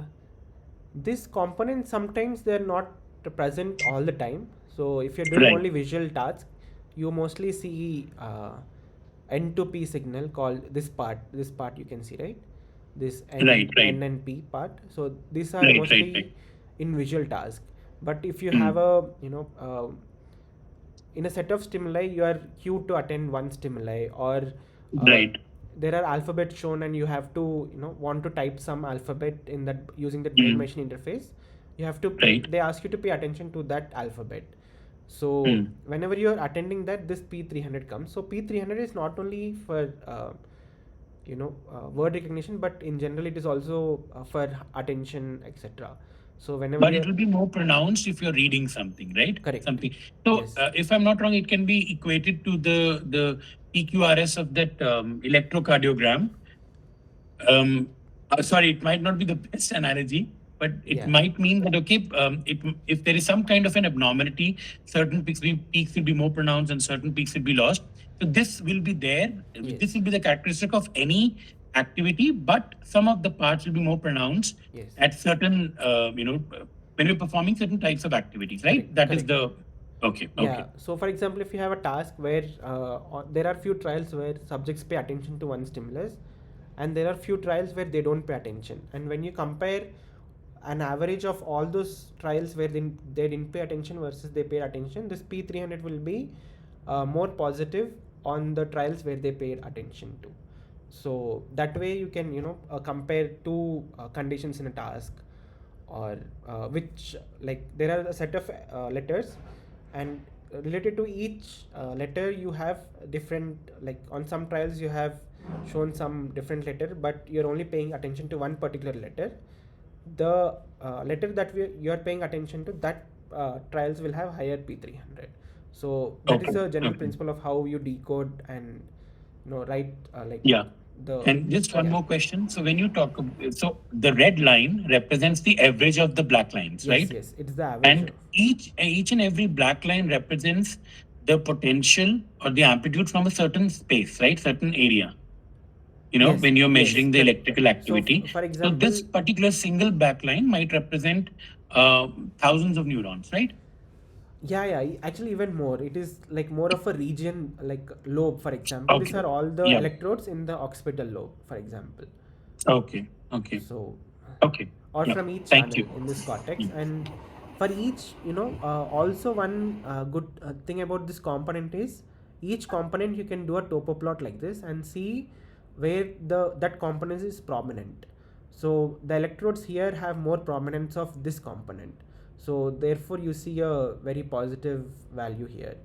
These components sometimes they're not present all the time. So if you're doing right, only visual tasks, you mostly see N to P signal called this part. This part you can see, right? This right, right, N and P part. So these are right, right, mostly right. in visual task. But if you have Hmm. a in a set of stimuli you are cued to attend one stimuli, or uh, Right. there are alphabets shown and you have to want to type some alphabet in that using the brain Hmm. machine interface. You have to pay, Right. they ask you to pay attention to that alphabet. So Hmm. whenever you're attending that, this P300 comes. So P300 is not only for word recognition, but in general it is also for attention, etc. So whenever But it you're will be more pronounced if you're reading something, right? correct. Something. So, Yes. if I'm not wrong, it can be equated to the PQRS of that electrocardiogram. um, Sorry, it might not be the best analogy, but it Yeah. might mean that okay, if there is some kind of an abnormality, certain peaks will be more pronounced and certain peaks will be lost. So this will be there. This Yes. will be the characteristic of any activity, but some of the parts will be more pronounced Yes. at certain, when you're performing certain types of activities, right? Correct. That is Correct. the okay, Yeah. okay, So, for example, if you have a task where there are few trials where subjects pay attention to one stimulus, and there are few trials where they don't pay attention. And when you compare an average of all those trials where they didn't pay attention versus they paid attention, this P300 will be more positive on the trials where they paid attention to. So that way you can compare two conditions in a task, or which, like, there are a set of letters, and related to each letter you have different, like on some trials you have shown some different letter, but you're only paying attention to one particular letter. The letter that you are paying attention to, that trials will have higher P300. So that is okay, a general okay. principle of how you decode and write, like Yeah. the And just one yeah. more question. So when you talk, so the red line represents the average of the black lines, Yes, right? yes, it's the average And of. each and every black line represents the potential or the amplitude from a certain space, right? Certain area. Yes, When you're yes, measuring the correct. electrical So, activity. for So this example, particular single black line might represent thousands of neurons, right? yeah, yeah, actually, even more. It is like more of a region, like lobe, for example. These Okay. are all the Yeah. electrodes in the occipital lobe, for example. Okay. Okay. So, Okay. or Yeah. from each Thank channel you. in this cortex. Mm. And for each, also one good thing about this component is each component you can do a topo plot like this and see where that component is prominent. So the electrodes here have more prominence of this component, so therefore you see a very positive value here.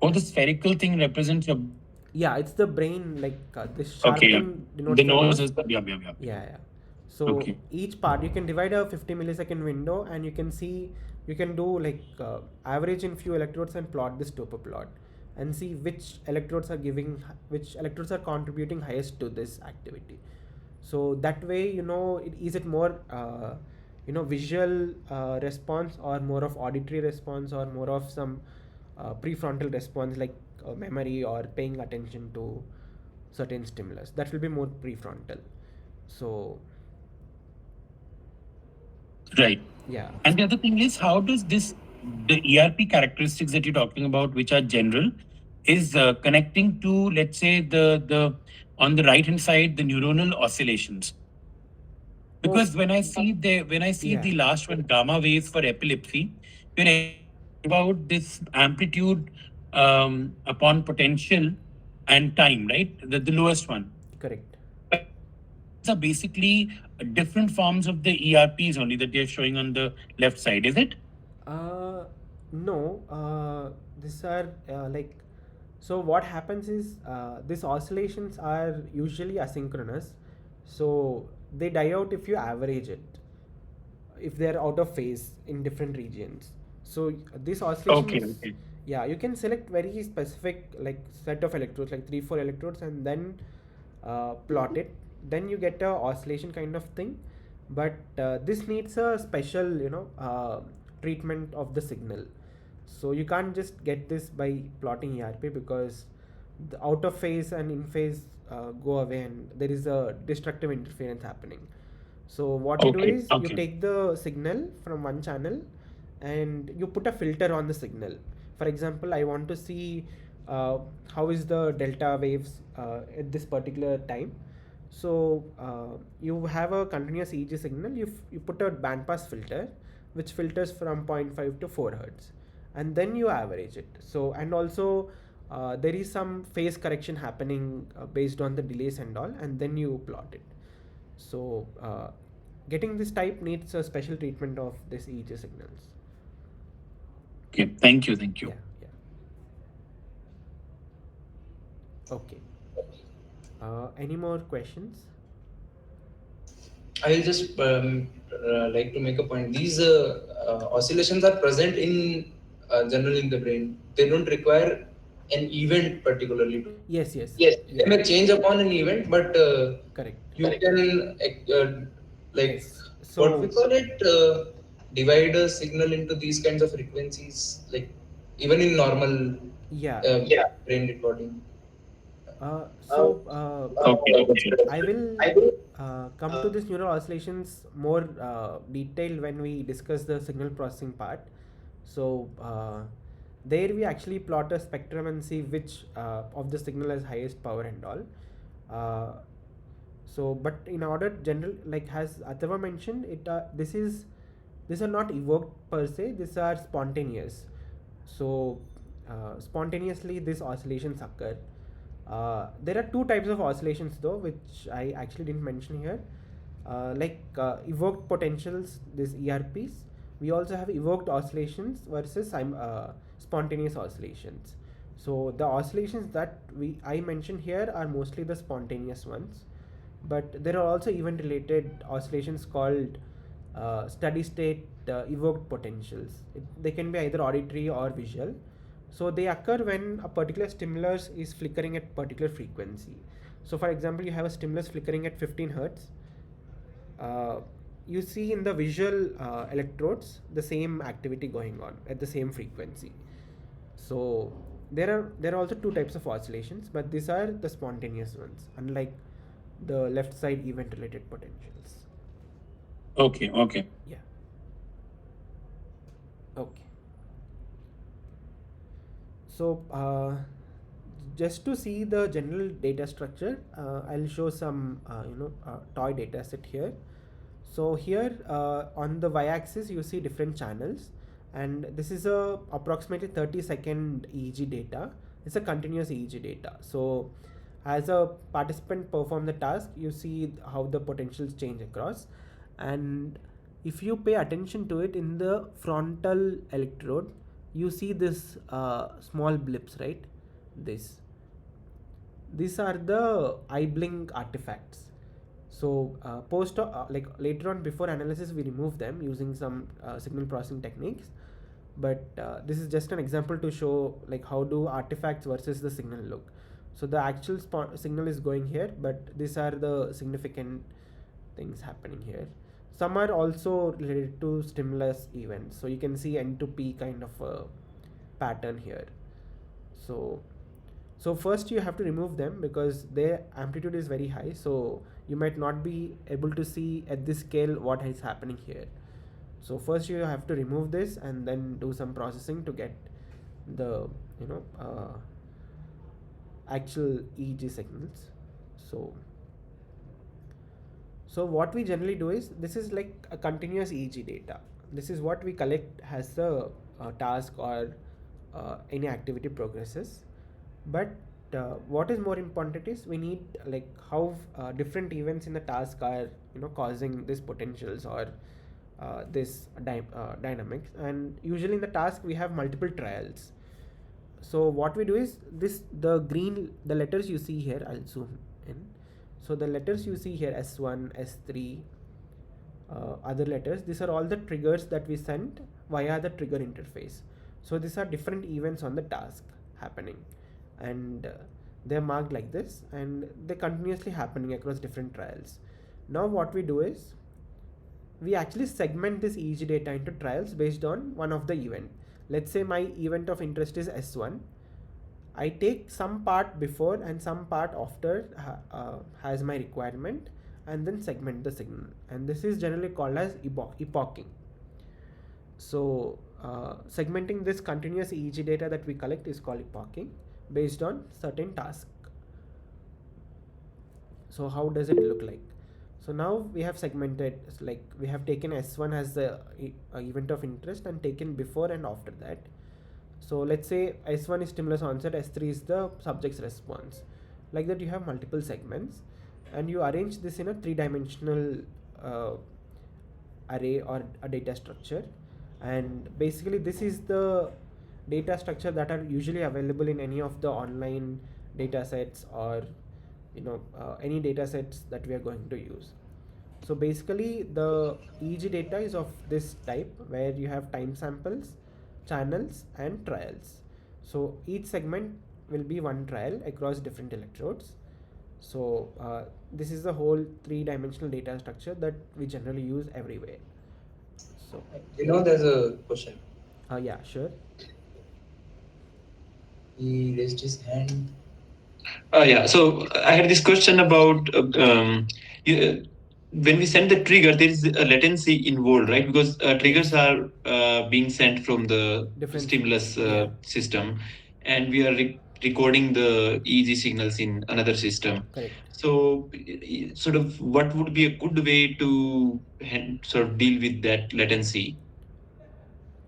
Oh, the spherical thing represents your brain. Yeah, it's the brain, like this sharp Okay, yeah. thing denotes The the nose nose. is the, yeah, yeah, yeah, yeah. Yeah, yeah. So Okay. each part you can divide a 50 millisecond window, and you can see, you can do like average in few electrodes and plot this topo plot, and see which electrodes are which electrodes are contributing highest to this activity. So that way, is it more visual response, or more of auditory response, or more of some prefrontal response, like memory or paying attention to certain stimulus. That will be more prefrontal. So Right. yeah. And the other thing is, how does the ERP characteristics that you're talking about, which are general, is connecting to, let's say, the on the right hand side, the neuronal oscillations. Oh, Because when I see yeah. the last one, gamma waves for epilepsy, we're actually talking about this amplitude upon potential and time, right? The lowest one. Correct. But these are basically different forms of the ERPs only that they're showing on the left side, is it? Uh, no. These are like, so what happens is these oscillations are usually asynchronous, so they die out if you average it, if they're out of phase in different regions. So these Okay, oscillations, okay. yeah, you can select very specific, like set of electrodes, like 3 4 electrodes, and then plot it. Then you get a oscillation kind of thing. But this needs a special treatment of the signal. So you can't just get this by plotting ERP, because the out of phase and in phase go away, and there is a destructive interference happening. So what you do Okay, is you okay. take the signal from one channel and you put a filter on the signal. For example, I want to see how is the delta waves at this particular time. So you have a continuous EEG signal. You put a bandpass filter which filters from zero point 0.5 to 4 hertz, and then you average it. So, and also there is some phase correction happening based on the delays and all, and then you plot it. So getting this type needs a special treatment of this EEG signals. Okay, thank you, thank you. Yeah, yeah. Okay. Any more questions? I'll just like to make a point. These oscillations are present in general in the brain. They don't require an event particularly to. Yes, yes. Yes, they Yeah. may change upon an event, but Correct. you can like Yes. what we So call it divide a signal into these kinds of frequencies, like even in normal yeah. brain recording. Okay. I will come to this neural oscillations more detailed when we discuss the signal processing part. So there we actually plot a spectrum and see which of the signal has highest power and all. Uh, so, but in order general, like has Athava mentioned, it these are not evoked per se. These are spontaneous. So spontaneously these oscillations occur. There are two types of oscillations though, which I actually didn't mention here. Evoked potentials, these ERPs. We also have evoked oscillations versus spontaneous oscillations. So the oscillations that I mentioned here are mostly the spontaneous ones, but there are also event related oscillations called steady state evoked potentials. They can be either auditory or visual. So they occur when a particular stimulus is flickering at particular frequency. So for example, you have a stimulus flickering at 15 hertz. uh, you see in the visual electrodes the same activity going on at the same frequency. So there are also two types of oscillations, but these are the spontaneous ones, unlike the left side event related potentials. Okay, okay. Yeah. Okay. So just to see the general data structure, I'll show some toy data set here. So here on the y-axis you see different channels, and this is a approximately 30-second EEG data. It's a continuous EEG data. So as a participant perform the task, you see how the potentials change across, and if you pay attention to it in the frontal electrode, you see this small blips, right? This these are the eye blink artifacts. So post like later on before analysis we remove them using some signal processing techniques, but this is just an example to show like how do artifacts versus the signal look. So the actual signal is going here, but these are the significant things happening here. Some are also related to stimulus events, so you can see N to P kind of a pattern here. So first you have to remove them because their amplitude is very high, so you might not be able to see at this scale what is happening here. So first you have to remove this and then do some processing to get the actual EEG signals. So what we generally do is, this is like a continuous EEG data. This is what we collect as the task or any activity progresses. But what is more important is we need like how different events in the task are causing these potentials or this dynamics. And usually in the task we have multiple trials. So what we do is the letters you see here, I'll zoom in. So the letters you see here, S1, S3, other letters, these are all the triggers that we sent via the trigger interface. So these are different events on the task happening, and they're marked like this, and they're continuously happening across different trials. Now what we do is we actually segment this EEG data into trials based on one of the event. Let's say my event of interest is S1. I take some part before and some part after has my requirement, and then segment the signal. And this is generally called as epoching. So segmenting this continuous EEG data that we collect is called epoching based on certain task. So how does it look like? So now we have segmented, like we have taken S1 as the event of interest and taken before and after that. So let's say S1 is stimulus onset, S3 is the subject's response. Like that, you have multiple segments, and you arrange this in a three-dimensional uh, array or a data structure. And basically, this is the data structure that are usually available in any of the online data sets, or any data sets that we are going to use. So basically, the EEG data is of this type, where you have time samples, channels, and trials. So each segment will be one trial across different electrodes. So this is the whole three-dimensional data structure that we generally use everywhere. So There's a question. yeah, sure. He raised his hand. Yeah, so I had this question about when we send the trigger, there is a latency involved, right? Because triggers Yes. are being sent from the Different stimulus yeah. system, and we are recording the EEG signals in another system. Correct. So, sort of, what would be a good way to sort of deal with that latency?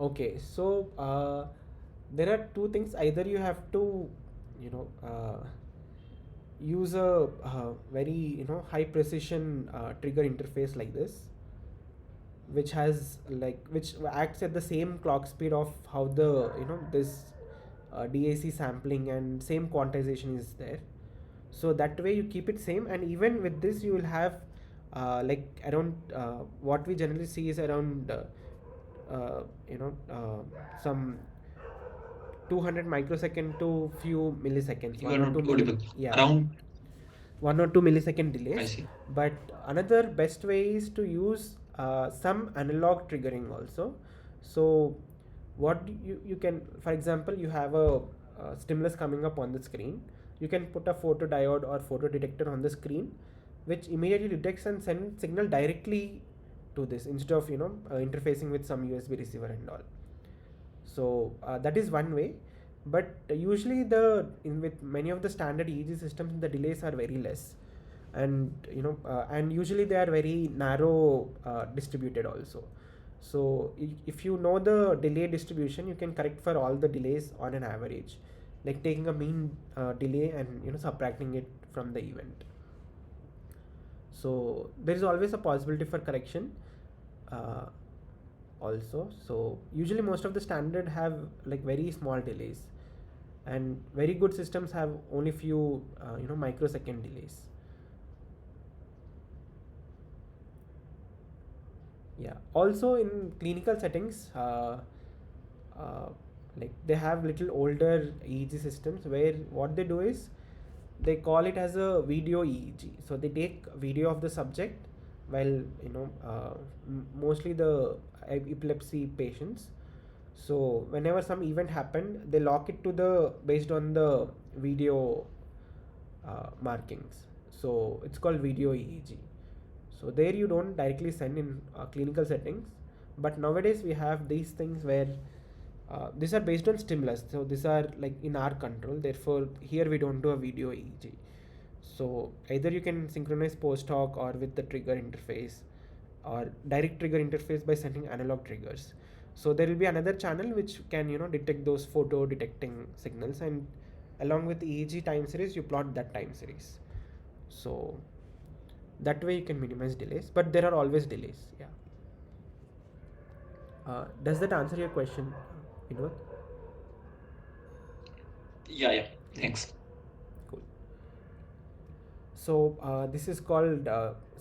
Okay, so there are two things. Either you have to, you know, use a very high precision trigger interface like this, which has which acts at the same clock speed of how the this DAC sampling and same quantization is there. So that way you keep it same, and even with this you will have around what we generally see is around some 200 microsecond to few milliseconds, You are one or not two milli audible. yeah, Around, 1 or 2 millisecond I delays. see. But another best way is to use some analog triggering also. So what you can, for example, you have a stimulus coming up on the screen. You can put a photodiode or photodetector on the screen, which immediately detects and sends signal directly to this, instead of interfacing with some USB receiver and all. So that is one way. But usually with many of the standard EEG systems, the delays are very less, and and usually they are very narrow distributed also. So if you know the delay distribution, you can correct for all the delays on an average, like taking a mean delay and subtracting it from the event. So there is always a possibility for correction uh, also. So usually most of the standard have like very small delays, and very good systems have only few microsecond delays. Yeah, also in clinical settings, uh, like they have little older EEG systems, where what they do is they call it as a video EEG. So they take video of the subject while mostly the epilepsy patients. So whenever some event happened, they lock it to the based on the video markings. So it's called video EEG. So there you don't directly send in clinical settings, but nowadays we have these things where these are based on stimulus. So these are like in our control. Therefore, here we don't do a video EEG. So either you can synchronize post hoc or with the trigger interface, or direct trigger interface by sending analog triggers. So there will be another channel which can detect those photo detecting signals, and along with EEG time series you plot that time series. So that way you can minimize delays, but there are always delays. Yeah. Does that answer your question, Vinod? Yeah, yeah. Yeah. Thanks. Cool. So this is called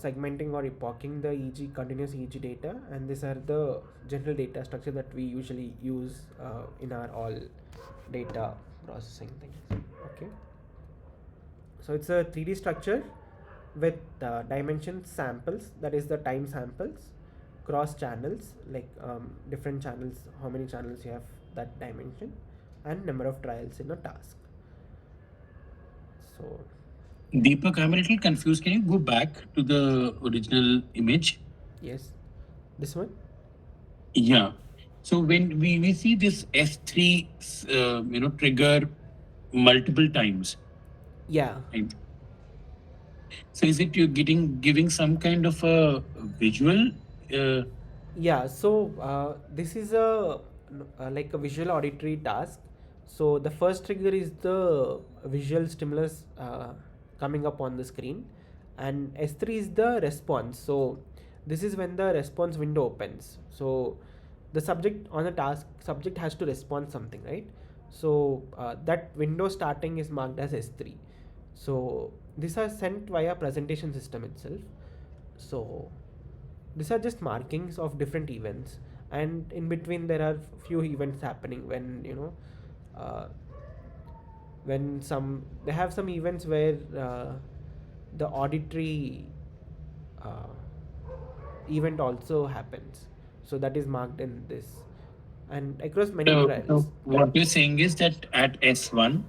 segmenting or epoching the EEG continuous EEG data, and these are the general data structure that we usually use in our all data processing things. Okay. So it's a 3D structure with dimension samples, that is the time samples, cross channels, like different channels, how many channels you have, that dimension, and number of trials in a task. So Deepak, I'm a little confused. Can you go back to the original image? yes, this one. Yeah. So when we see this S3, trigger multiple times, Yeah. right? So is it you're getting giving some kind of a visual? Uh, Yeah, so this is a like a visual auditory task. So the first trigger is the visual stimulus coming up on the screen, and S3 is the response. So this is when the response window opens. So the subject on the task subject has to respond something, right? So that window starting is marked as S3. So these are sent via presentation system itself. So these are just markings of different events, and in between there are few events happening when uh, when some they have some events where the auditory uh, event also happens, so that is marked in this and across many so trials. what you're saying is that at S1,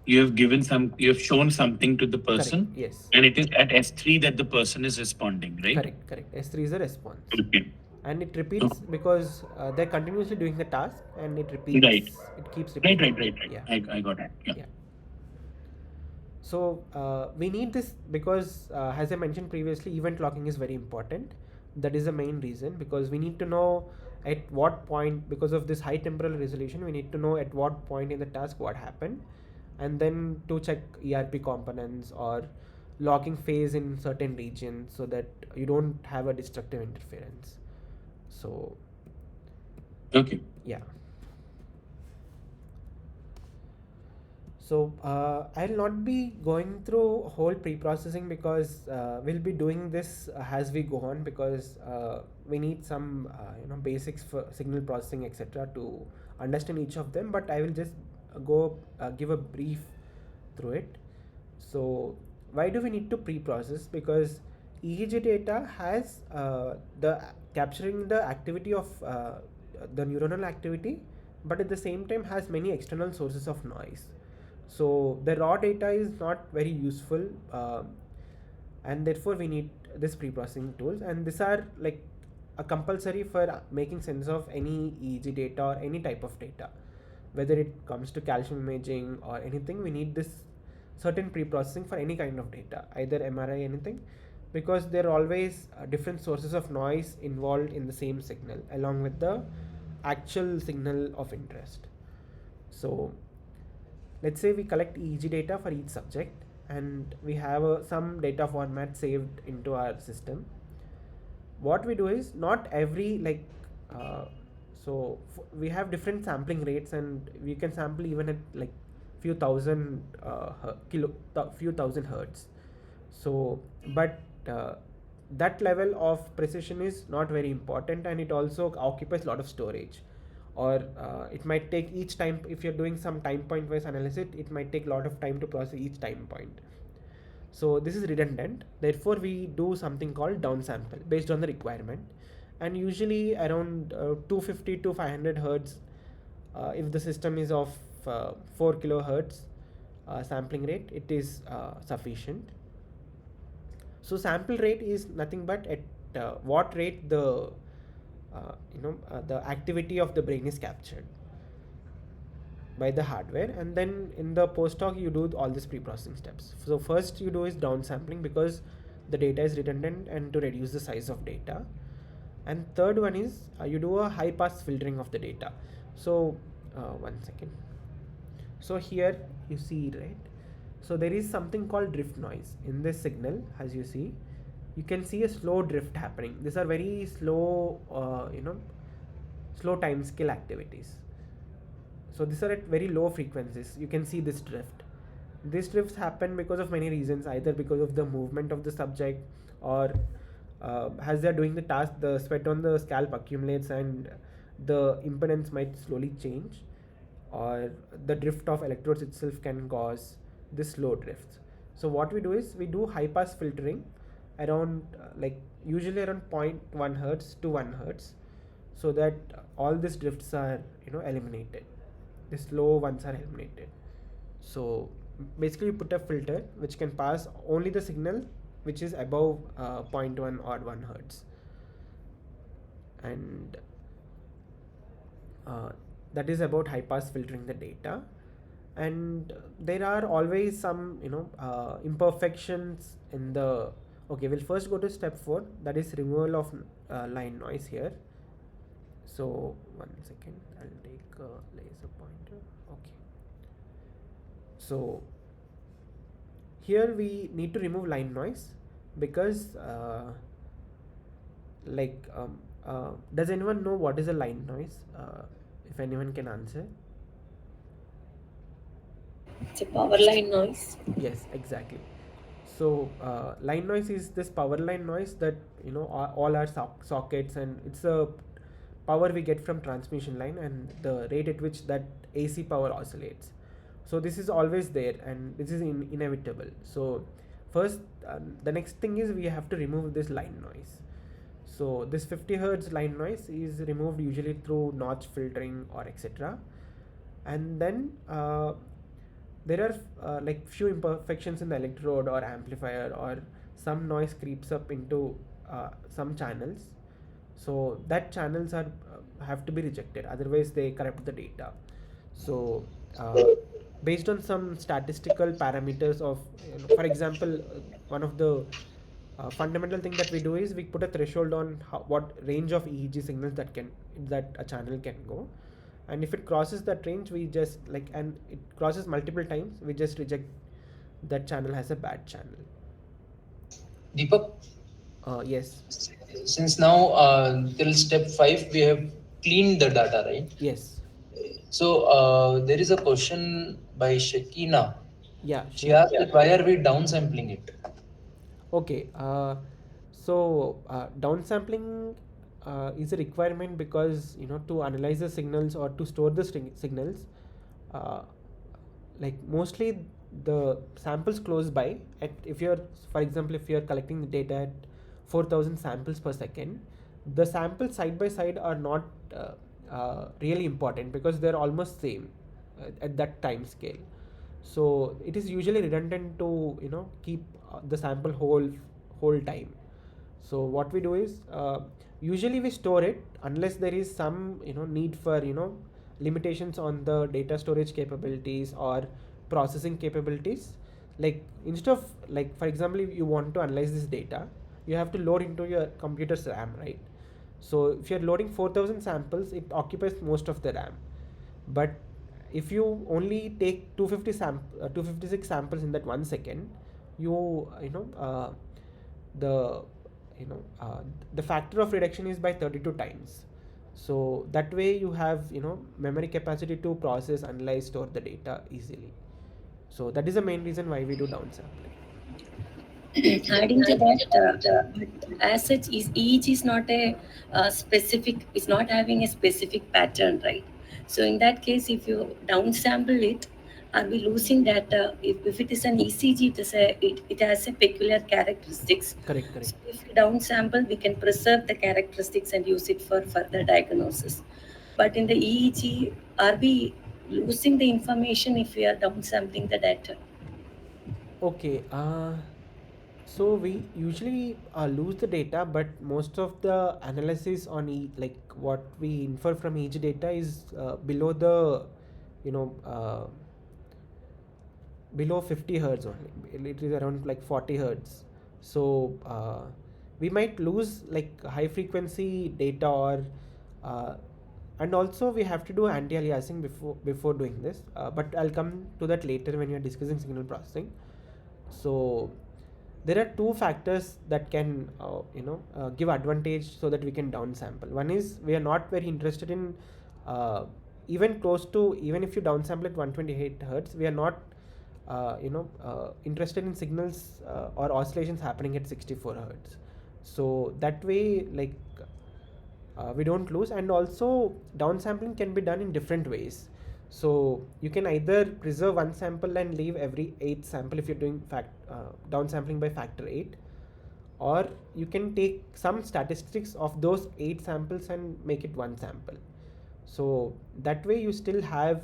you have given some, you have shown something to the Correct, person, yes. and it is at S3 that the person is responding, right? Correct, S3 is a response, Okay. and it repeats because they're continuously doing the task, and it Right. repeats, it keeps Right, repeating. right, right, right. Yeah. I got it. Yeah. Yeah. So we need this because, as I mentioned previously, event locking is very important. That is the main reason, because we need to know at what point, because of this high temporal resolution, we need to know at what point in the task what happened, and then to check ERP components or locking phase in certain regions so that you don't have a destructive interference. So Okay. yeah. So I'll not be going through whole pre-processing because we'll be doing this as we go on, because we need some basics for signal processing, etc., to understand each of them. But I will just go give a brief through it. So why do we need to pre-process? Because EEG data has the capturing the activity of the neuronal activity, but at the same time has many external sources of noise. So the raw data is not very useful, and therefore we need this pre-processing tools, and these are like a compulsory for making sense of any EEG data or any type of data, whether it comes to calcium imaging or anything. We need this certain pre-processing for any kind of data, either MRI, anything, because there are always different sources of noise involved in the same signal along with the actual signal of interest. So let's say we collect EEG data for each subject, and we have some data format saved into our system. What we do is, not every like uh, we have different sampling rates, and we can sample even at like few thousand few thousand hertz. So but that level of precision is not very important, and it also occupies a lot of storage, or it might take each time, if you're doing some time point wise analysis, it might take a lot of time to process each time point. So this is redundant, therefore we do something called downsample based on the requirement, and usually around 250 to 500 hertz, if the system is of 4 kilohertz sampling rate, it is sufficient. So sample rate is nothing but at what rate the activity of the brain is captured by the hardware, and then in the post hoc you do all these pre-processing steps. So first you do is downsampling, because the data is redundant and to reduce the size of data, and third one is you do a high pass filtering of the data. So one second. So here you see, right, so there is something called drift noise in this signal. As you see, you can see a slow drift happening. These are very slow slow time scale activities. So these are at very low frequencies. You can see this drift. These drifts happen because of many reasons, either because of the movement of the subject, or as they are doing the task, the sweat on the scalp accumulates and the impedance might slowly change, or the drift of electrodes itself can cause this slow drifts. So what we do is we do high pass filtering around like usually around zero point 0.1 hertz to 1 hertz, so that all these drifts are eliminated. The slow ones are eliminated. So basically you put a filter which can pass only the signal which is above zero point 0.1 or 1 hertz, and that is about high pass filtering the data. and there are always some imperfections in the. Okay, we'll first go to step 4, that is removal of line noise here. So 1 second, I'll take a laser pointer. Okay, so here we need to remove line noise because does anyone know what is a line noise? If anyone can answer. It's a power line noise. Yes, exactly. So line noise is this power line noise that all our sockets, and it's a power we get from transmission line and the rate at which that AC power oscillates. So this is always there, and this is inevitable. So first, the next thing is we have to remove this line noise. So this 50 hertz line noise is removed usually through notch filtering or etc. And then there are like few imperfections in the electrode or amplifier, or some noise creeps up into some channels. So that channels are have to be rejected, otherwise they corrupt the data. So based on some statistical parameters of, for example, one of the fundamental thing that we do is we put a threshold on what range of EEG signals that a channel can go, and if it crosses that range, we just and it crosses multiple times, we just reject that channel as a bad channel. Deepak, yes. since now till step 5 we have cleaned the data, right? Yes. So there is a question by Shekina. Yeah, She sure. asked that why are we downsampling it? Okay, so downsampling is a requirement because to analyze the signals or to store the signals, uh, like mostly the samples close by. At if you're, for example, if you're collecting the data at 4,000 samples per second, the samples side by side are not really important because they're almost same at that time scale. So it is usually redundant to keep the sample whole time. So what we do is usually we store it unless there is some need for limitations on the data storage capabilities or processing capabilities. Like instead of, like, for example, if you want to analyze this data, you have to load into your computer's RAM, right? So if you're loading 4,000 samples, it occupies most of the RAM. But if you only take 256 samples in that 1 second, the you know the factor of reduction is by 32 times. So that way you have memory capacity to process, analyze, store the data easily. So that is the main reason why we do downsampling. Adding to that, but as such, is each is not a specific, is not having a specific pattern, right? So in that case, if you downsample it, are we losing data? If it is an ECG, it has a peculiar characteristics. Correct. So if we downsample, we can preserve the characteristics and use it for further diagnosis. But in the EEG, are we losing the information if we are downsampling the data? Okay. So we usually lose the data, but most of the analysis on like what we infer from each data is below the you know uh, below 50 hertz only. It is around like 40 hertz. So we might lose like high frequency data, or uh, and also we have to do anti-aliasing before doing this. But I'll come to that later when we are discussing signal processing. So there are two factors that can give advantage so that we can downsample. One is we are not very interested in uh, even if you downsample at 128 hertz, we are not interested in signals or oscillations happening at 64 hertz. So that way, like, we don't lose. And also downsampling can be done in different ways. So you can either preserve one sample and leave every 8th sample if you're doing downsampling by factor 8, or you can take some statistics of those 8 samples and make it one sample. So that way you still have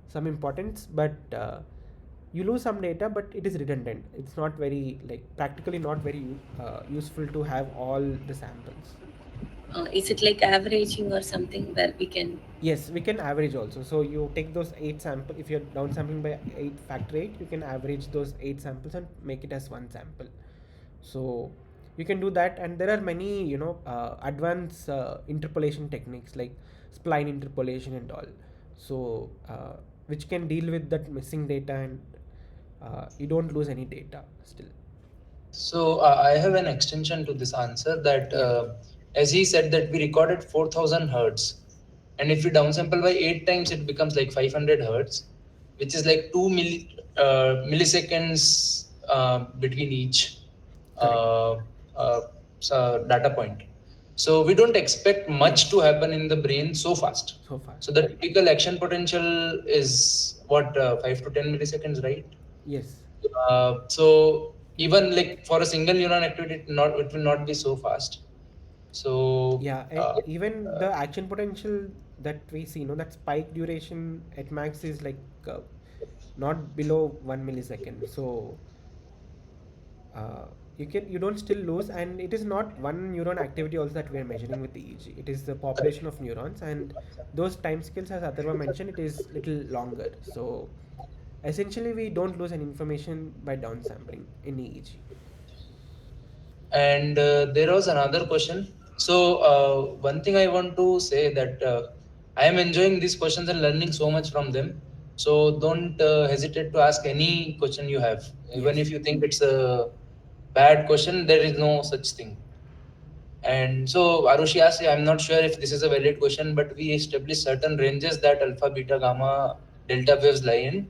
some importance, but you lose some data, but it is redundant. It's not very, like, practically not very useful to have all the samples. Is it like averaging or something where we can? Yes, we can average also. So you take those 8 sample. If you're downsampling by 8 factor 8, you can average those 8 samples and make it as one sample. So you can do that, and there are many advanced interpolation techniques like spline interpolation and all. So which can deal with that missing data, and you don't lose any data still. So I have an extension to this answer that Yeah, as he said that we recorded 4000 hertz, and if we downsample by 8 times, it becomes like 500 hertz, which is like 2 milliseconds between each correct. uh, uh, data point. So we don't expect much to Yes, happen in the brain so fast. so fast. So the typical action potential is what 5 to 10 milliseconds, right? Yes. So even like for a single neuron activity, it will not be so fast. So Yeah, even the action potential that we see, that spike duration at max is like not below 1 millisecond. So uh, you don't still lose, and it is not one neuron activity also that we are measuring with the EEG. It is the population of neurons, and those time scales, as Atharva mentioned, it is little longer. So essentially, we don't lose any information by downsampling in EEG. and there was another question. So one thing I want to say that I am enjoying these questions and learning so much from them. So don't hesitate to ask any question you have, even Yes. if you think it's a bad question. There is no such thing. And so Arushi asked, I'm not sure if this is a valid question, but we established certain ranges that alpha, beta, gamma, delta waves lie in.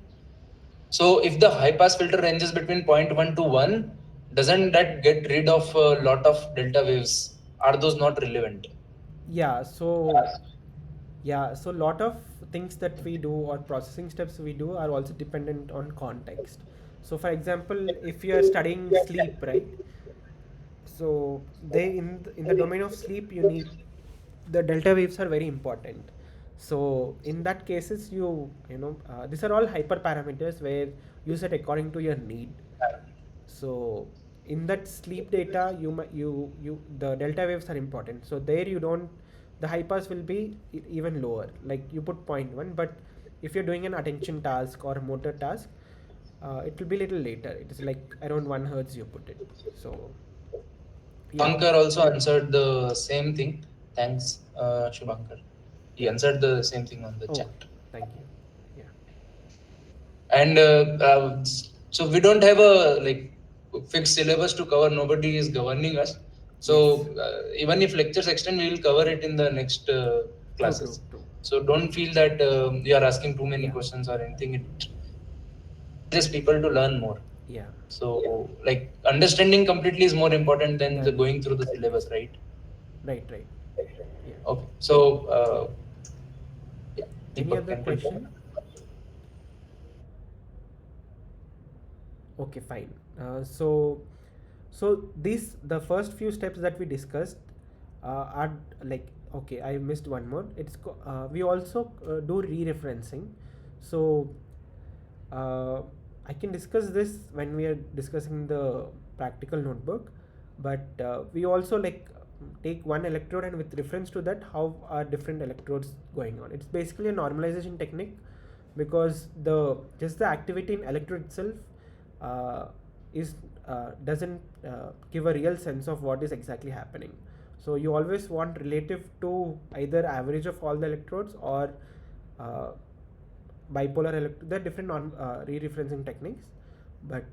So if the high pass filter ranges between zero point 0.1 to 1, doesn't that get rid of a lot of delta waves? Are those not relevant? Yeah, so lot of things that we do or processing steps we do are also dependent on context. So for example, if you are studying sleep, right? So they in the domain of sleep, you need the delta waves are very important. So in that cases, these are all hyperparameters where you set according to your need. So in that sleep data, you the delta waves are important. So there you don't, the high pass will be even lower. Like you put point 0.1, but if you're doing an attention task or a motor task, it will be little later. It is like around 1 hertz you put it. So yeah. Shubhankar also answered the same thing. Thanks, Shubhankar. He answered the same thing on the Oh, chat. thank you. Yeah. And so we don't have a like fixed syllabus to cover. Nobody is governing us. Yes. So even if lectures extend, we will cover it in the next True, true, classes. true. So don't feel that you are asking too many Yeah. questions or anything. It encourages people to learn more. Yeah. So like understanding completely is more important than the Then, going through the syllabus, right? right, right. Yeah. Okay. So yeah, Any Deepak other can take question? over. Okay, fine. So these the first few steps that we discussed are like, okay. I missed one more. We also do re-referencing. So uh, I can discuss this when we are discussing the practical notebook, but we also like take one electrode, and with reference to that, how are different electrodes going on. It's basically a normalization technique, because the activity in electrode itself uh, is doesn't give a real sense of what is exactly happening. So you always want relative to either average of all the electrodes or uh, bipolar there are different re-referencing techniques, but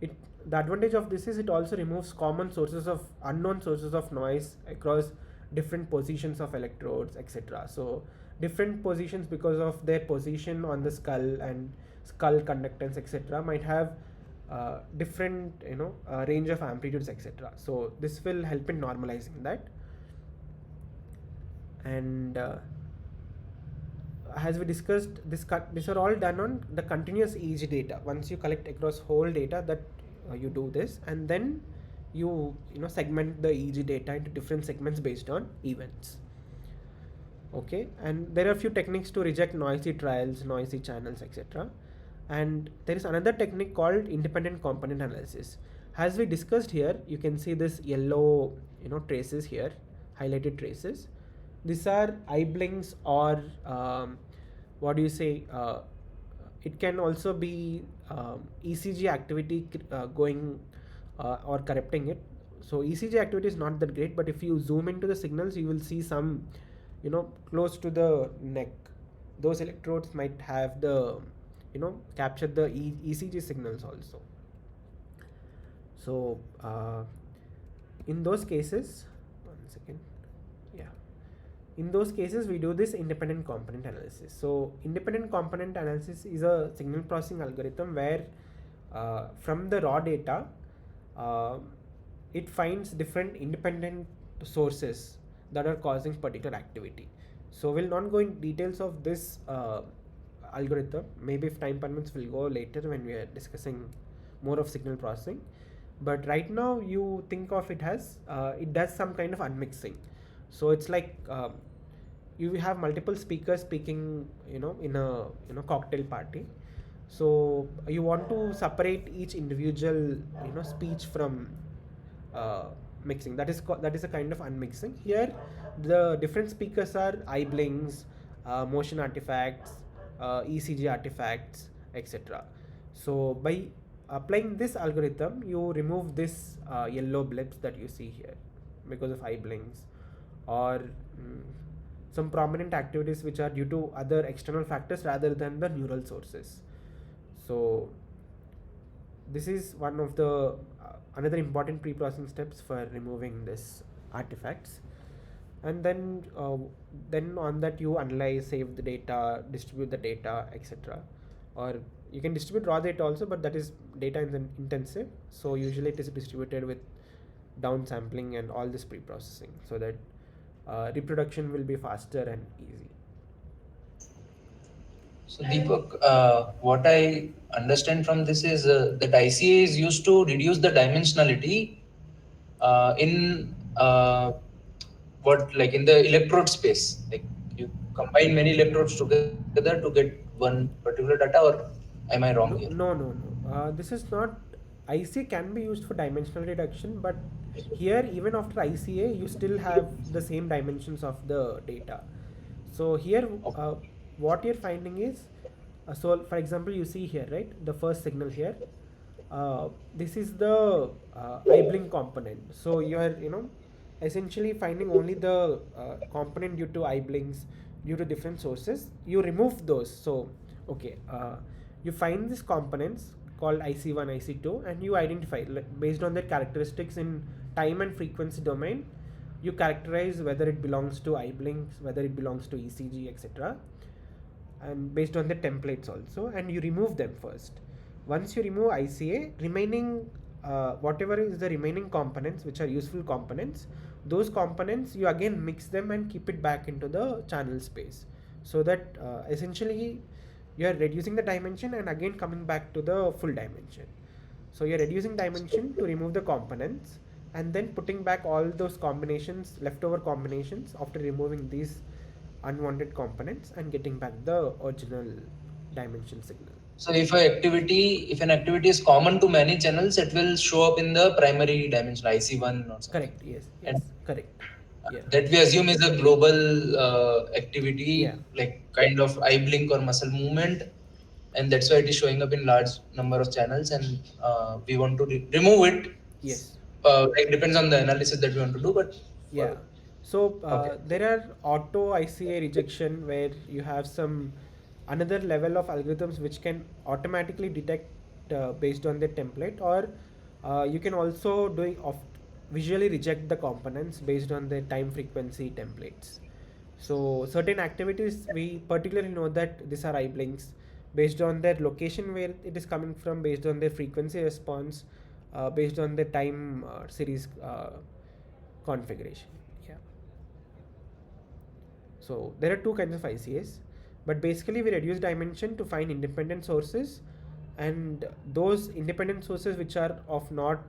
it the advantage of this is it also removes common sources of unknown sources of noise across different positions of electrodes, etc. So different positions, because of their position on the skull and skull conductance, etc., might have different range of amplitudes, etc. So this will help in normalizing that. And as we discussed, these are all done on the continuous EEG data. Once you collect across whole data, that you do this, and then segment the EEG data into different segments based on events. Okay, and there are a few techniques to reject noisy trials, noisy channels, etc. And there is another technique called independent component analysis. As we discussed here, you can see this yellow traces here. highlighted traces. These are eye blinks or what do you say? It can also be ECG activity going or corrupting it. So ECG activity is not that great, but if you zoom into the signals, you will see some, close to the neck. Those electrodes might have the, capture the ECG signals also. So in those cases, one second, yeah. In those cases, we do this independent component analysis. So independent component analysis is a signal processing algorithm where from the raw data, uh, it finds different independent sources that are causing particular activity. So we'll not go in details of this algorithm. Maybe if time permits, we'll go later when we are discussing more of signal processing. But right now, you think of it as it does some kind of unmixing. So it's like you have multiple speakers speaking, in a cocktail party. So you want to separate each individual speech from uh, mixing. That is a kind of unmixing. Here, the different speakers are eye blinks, motion artifacts, ECG artifacts, etc. So by applying this algorithm, you remove this yellow blips that you see here because of eye blinks, or some prominent activities which are due to other external factors rather than the neural sources. So this is one of the another important pre-processing steps for removing this artifacts. And then on that, you analyze, save the data, distribute the data, etc. Or you can distribute raw data also, but that is data intensive, so usually it is distributed with downsampling and all this pre-processing, so that reproduction will be faster and easy. So Deepak, what I understand from this is that ICA is used to reduce the dimensionality in what, like in the electrode space. Like you combine many electrodes together to get one particular data, or am I wrong here? No. This is not. ICA can be used for dimensional reduction, but here, even after ICA, you still have the same dimensions of the data. So here, what you're finding is, so for example, you see here, right, the first signal here. This is the eye blink component. So you are, essentially finding only the component due to eye blinks due to different sources. You remove those. So okay, you find these components called IC1, IC2, and you identify, based on their characteristics in time and frequency domain. You characterize whether it belongs to eye blinks, whether it belongs to ECG, etc., and based on the templates also, and you remove them first. Once you remove ICA, remaining whatever is the remaining components which are useful components, those components you again mix them and keep it back into the channel space, so that essentially you are reducing the dimension and again coming back to the full dimension. So you're reducing dimension to remove the components, and then putting back all those combinations, leftover combinations, after removing these unwanted components and getting back the original dimension signal. So if an activity is common to many channels, it will show up in the primary dimension, IC1 or something. Correct. Yes. And Correct. Yeah. that we assume is a global activity, Yeah. like kind of eye blink or muscle movement, and that's why it is showing up in large number of channels, and we want to remove it. Yes. Like depends on the analysis that we want to do, but Yeah. So Okay. there are auto ICA rejection, where you have some another level of algorithms which can automatically detect based on the template, or you can also visually reject the components based on the time frequency templates. So certain activities, we particularly know that these are eye blinks based on their location where it is coming from, based on their frequency response, based on the time series configuration. Yeah. So there are two kinds of ICAs, but basically we reduce dimension to find independent sources, and those independent sources which are of not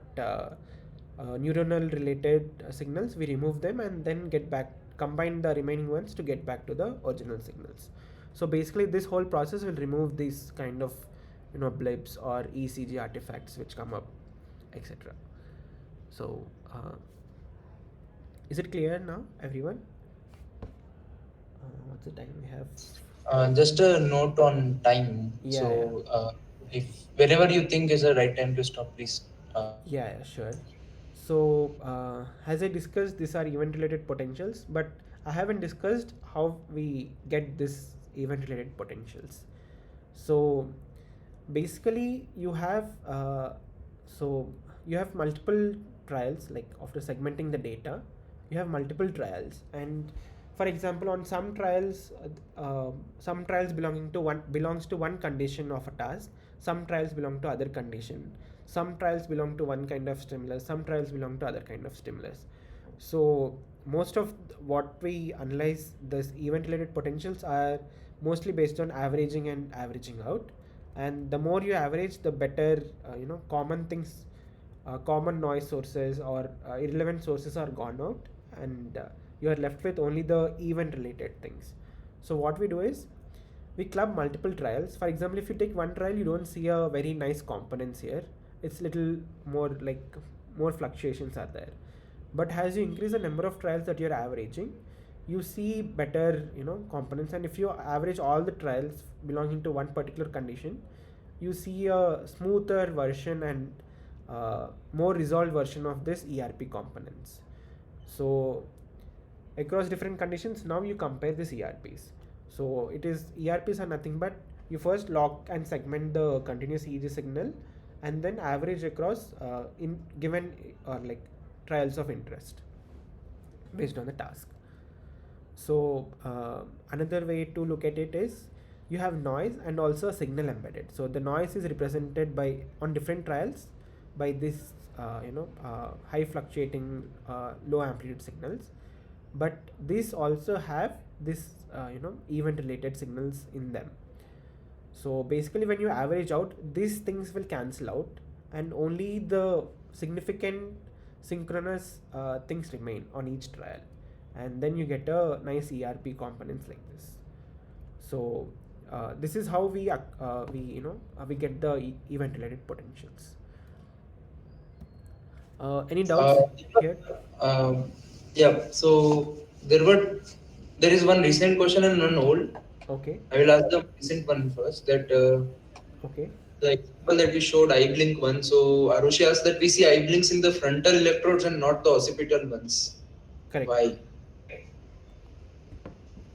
neuronal related signals, we remove them and then combine the remaining ones to get back to the original signals. So basically this whole process will remove these kind of blips or ECG artifacts which come up, etc. So Is it clear now, everyone? What's the time we have? Just a note on time. Yeah, yeah. So, if whenever you think is the right time to stop, please. Yeah, yeah, sure. So, as I discussed, these are event related potentials, but I haven't discussed how we get this event related potentials. So, basically, so you have multiple trials. Like after segmenting the data, you have multiple trials, and for example, on some trials belongs to one condition of a task, some trials belong to other condition, some trials belong to one kind of stimulus, some trials belong to other kind of stimulus. So most of what we analyze this event related potentials are mostly based on averaging and averaging out, and the more you average, the better common things, common noise sources or irrelevant sources are gone out, and you are left with only the event related things. So what we do is we club multiple trials. For example, if you take one trial, you don't see a very nice components here. It's little more like more fluctuations are there. But as you increase the number of trials that you're averaging, you see better components. And if you average all the trials belonging to one particular condition, you see a smoother version and more resolved version of this ERP components. So across different conditions, now you compare these ERPs. So it is ERPs are nothing but you first log and segment the continuous EEG signal, and then average across in given like trials of interest based on the task. So another way to look at it is you have noise and also a signal embedded. So the noise is represented by on different trials by this high fluctuating low amplitude signals, but these also have this event related signals in them. So basically, when you average out, these things will cancel out, and only the significant synchronous things remain on each trial, and then you get a nice ERP components like this. So this is how we get the event related potentials. Any doubts Uh, here? yeah. So there is one recent question and one old. Okay. I will ask the recent one first. That Okay. the example that we showed eye blink one. So Arushi asked that we see eye blinks in the frontal electrodes and not the occipital ones. Correct. Why?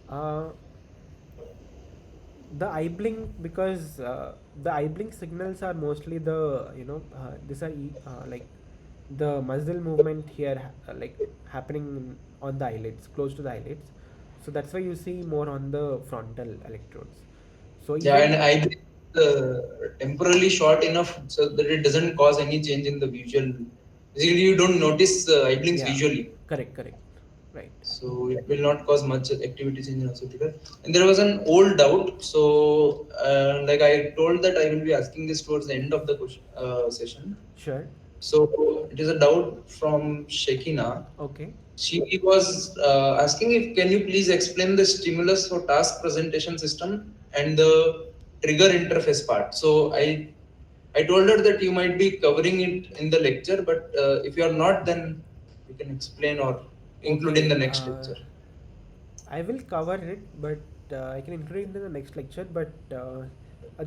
Uh, the eye blink, because the eye blink signals are mostly the these are like the muzzle movement here like happening on the eyelids, close to the eyelids. So that's why you see more on the frontal electrodes. So Yeah, and even eye blink temporarily short enough so that it doesn't cause any change in the visual. Basically, you don't notice eye blinks yeah, visually. correct, right. So it will not cause much activity change in hospital. And there was an old doubt. So like I told that I will be asking this towards the end of the question, session. Sure. So it is a doubt from Shekina. Okay. She was asking if can you please explain the stimulus for task presentation system and the trigger interface part. So I told her that you might be covering it in the lecture, but if you are not, then you can explain or include in Okay. the next lecture. I will cover it, but I can include it in the next lecture. But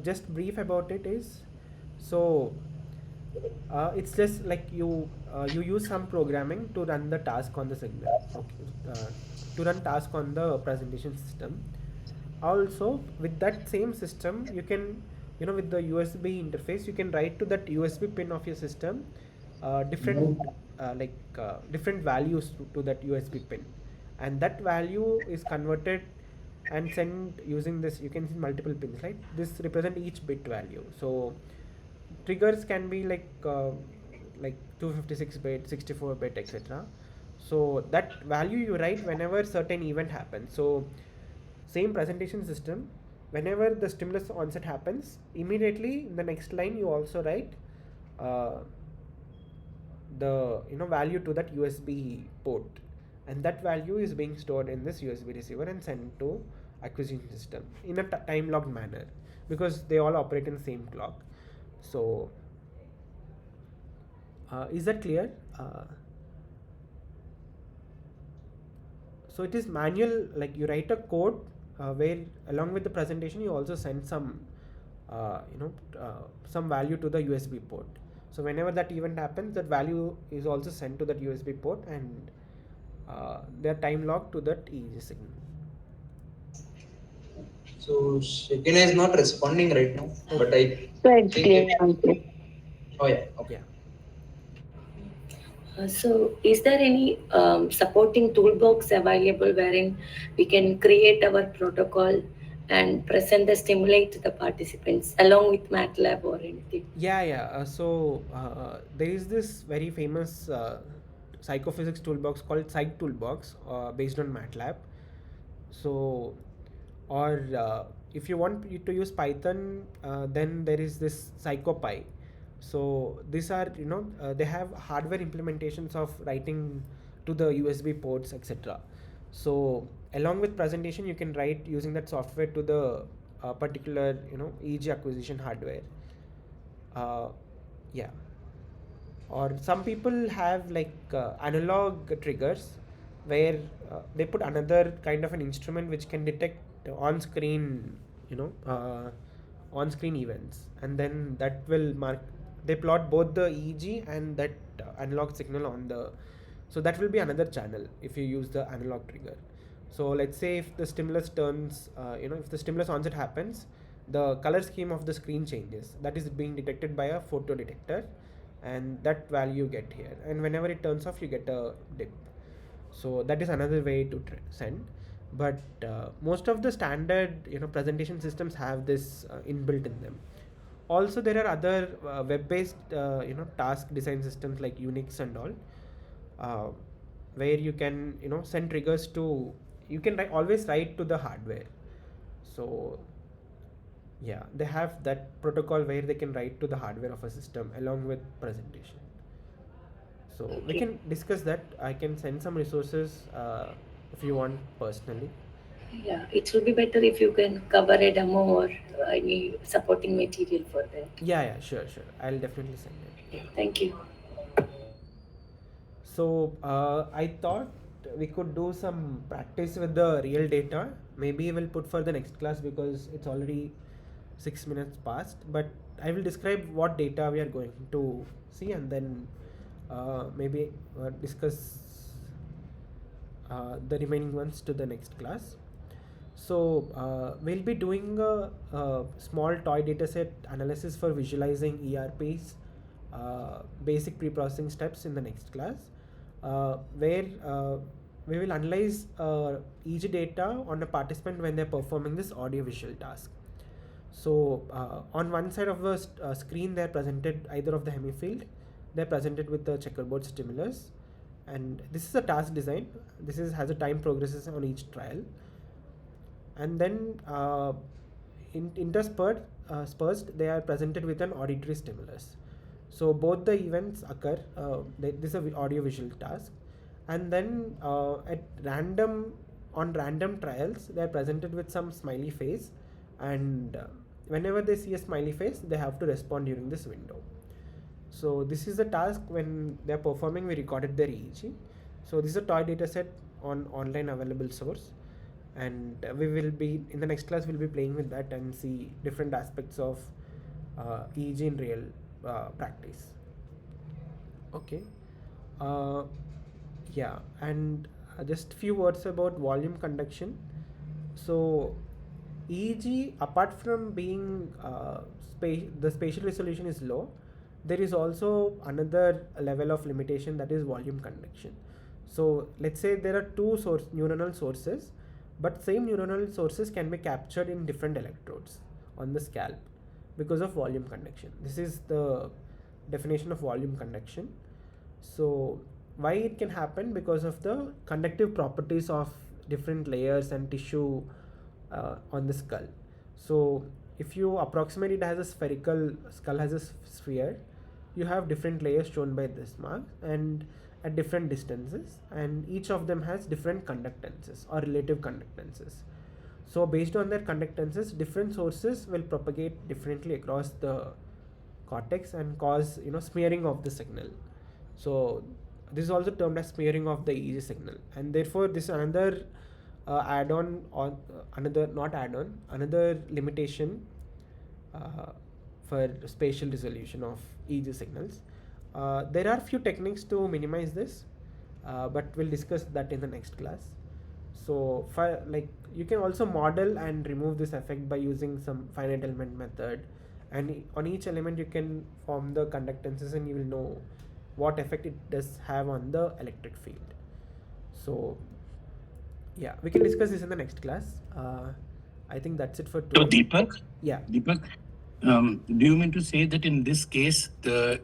just brief about it is, so it's just like you use some programming to run the task on the signal. Okay, to run task on the presentation system. Also, with that same system, you can with the USB interface, you can write to that USB pin of your system different different values to that USB pin, and that value is converted and sent using this. You can see multiple pins, right? This represent each bit value. So triggers can be like 256 bit, 64 bit, etc. So that value you write whenever certain event happens. So same presentation system, whenever the stimulus onset happens, immediately in the next line you also write uh, the value to that USB port, and that value is being stored in this USB receiver and sent to acquisition system in a time logged manner, because they all operate in the same clock. So is that clear? So it is manual, like you write a code where along with the presentation you also send some some value to the USB port. So whenever that event happens, that value is also sent to that USB port, and they are time locked to that EEG signal. So Shekina is not responding right now, but I So it's think clear. it. Thank you. Oh yeah, okay. Yeah. So, is there any supporting toolbox available wherein we can create our protocol and present the stimulate to the participants along with MATLAB or anything? Yeah. There is this very famous psychophysics toolbox called Psych Toolbox, based on MATLAB. So, or if you want to use Python, then there is this PsychoPy. So these are, they have hardware implementations of writing to the USB ports, etc. So along with presentation, you can write using that software to the particular EEG acquisition hardware. uh, yeah. Or some people have like analog triggers where they put another kind of an instrument which can detect on screen, you know uh, on screen events, and then that will mark, they plot both the EEG and that analog signal on the, so that will be another channel if you use the analog trigger. So let's say if the stimulus turns, if the stimulus onset happens, the color scheme of the screen changes. That is being detected by a photo detector, and that value you get here. And whenever it turns off, you get a dip. So that is another way to send. But most of the standard, presentation systems have this inbuilt in them. Also, there are other web-based, task design systems like Unix and all, uh, where you can, send triggers to, you can always write to the hardware. So yeah, they have that protocol where they can write to the hardware of a system along with presentation. So we Okay. can discuss that. I can send some resources if you want personally. Yeah, it will be better if you can cover a demo or any supporting material for that. Yeah, sure. I'll definitely send it. Yeah, thank you. So I thought we could do some practice with the real data. Maybe we'll put for the next class because it's already 6 minutes past. But I will describe what data we are going to see, and then maybe discuss the remaining ones to the next class. So we'll be doing a small toy dataset analysis for visualizing ERPs, basic pre-processing steps in the next class, where we will analyze each data on a participant when they're performing this audio-visual task. So on one side of the screen, they're presented either of the hemifield. They're presented with the checkerboard stimulus, and this is a task design. This is has a time progresses on each trial, and then interspersed they are presented with an auditory stimulus. So both the events occur. This is a audio visual task, and then at random on random trials they are presented with some smiley face, and whenever they see a smiley face, they have to respond during this window. So this is the task when they are performing. We recorded their EEG. So this is a toy data set on online available source, and we will be in the next class. We'll be playing with that and see different aspects of EEG in real practice. Okay. Uh, yeah, and just few words about volume conduction. So EEG, apart from being the spatial resolution is low, there is also another level of limitation, that is volume conduction. So let's say there are two neuronal sources, but same neuronal sources can be captured in different electrodes on the scalp because of volume conduction. This is the definition of volume conduction. So why it can happen? Because of the conductive properties of different layers and tissue on the skull. So if you approximate it as a spherical skull has a sphere, you have different layers shown by this mark and at different distances, and each of them has different conductances or relative conductances. So based on their conductances, different sources will propagate differently across the cortex and cause smearing of the signal. So this is also termed as smearing of the EEG signal, and therefore this is another add-on on another not add-on another limitation uh, for spatial resolution of EEG signals. There are few techniques to minimize this, but we'll discuss that in the next class. So, like you can also model and remove this effect by using some finite element method, and on each element you can form the conductances, and you will know what effect it does have on the electric field. So, yeah, we can discuss this in the next class. I think that's it for So today. Yeah. Deepak, do you mean to say that in this case, the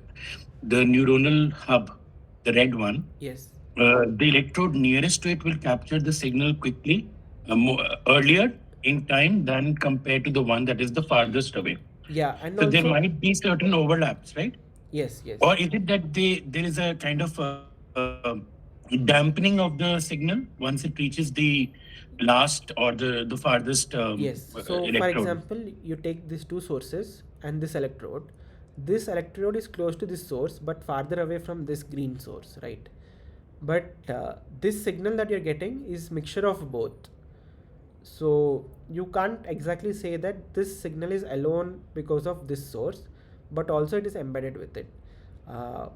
neuronal hub, the red one, Yes. the electrode nearest to it will capture the signal quickly, earlier in time than compared to the one that is the farthest away. Yeah, and So there also might be certain overlaps, right? yes, yes. Or is it that there is a kind of dampening of the signal once it reaches the last or the farthest Yes. So, for electrode? example, you take these two sources and this electrode. This electrode is close to this source, but farther away from this green source, right? But this signal that you're getting is mixture of both. So you can't exactly say that this signal is alone because of this source, but also it is embedded with it. Uh,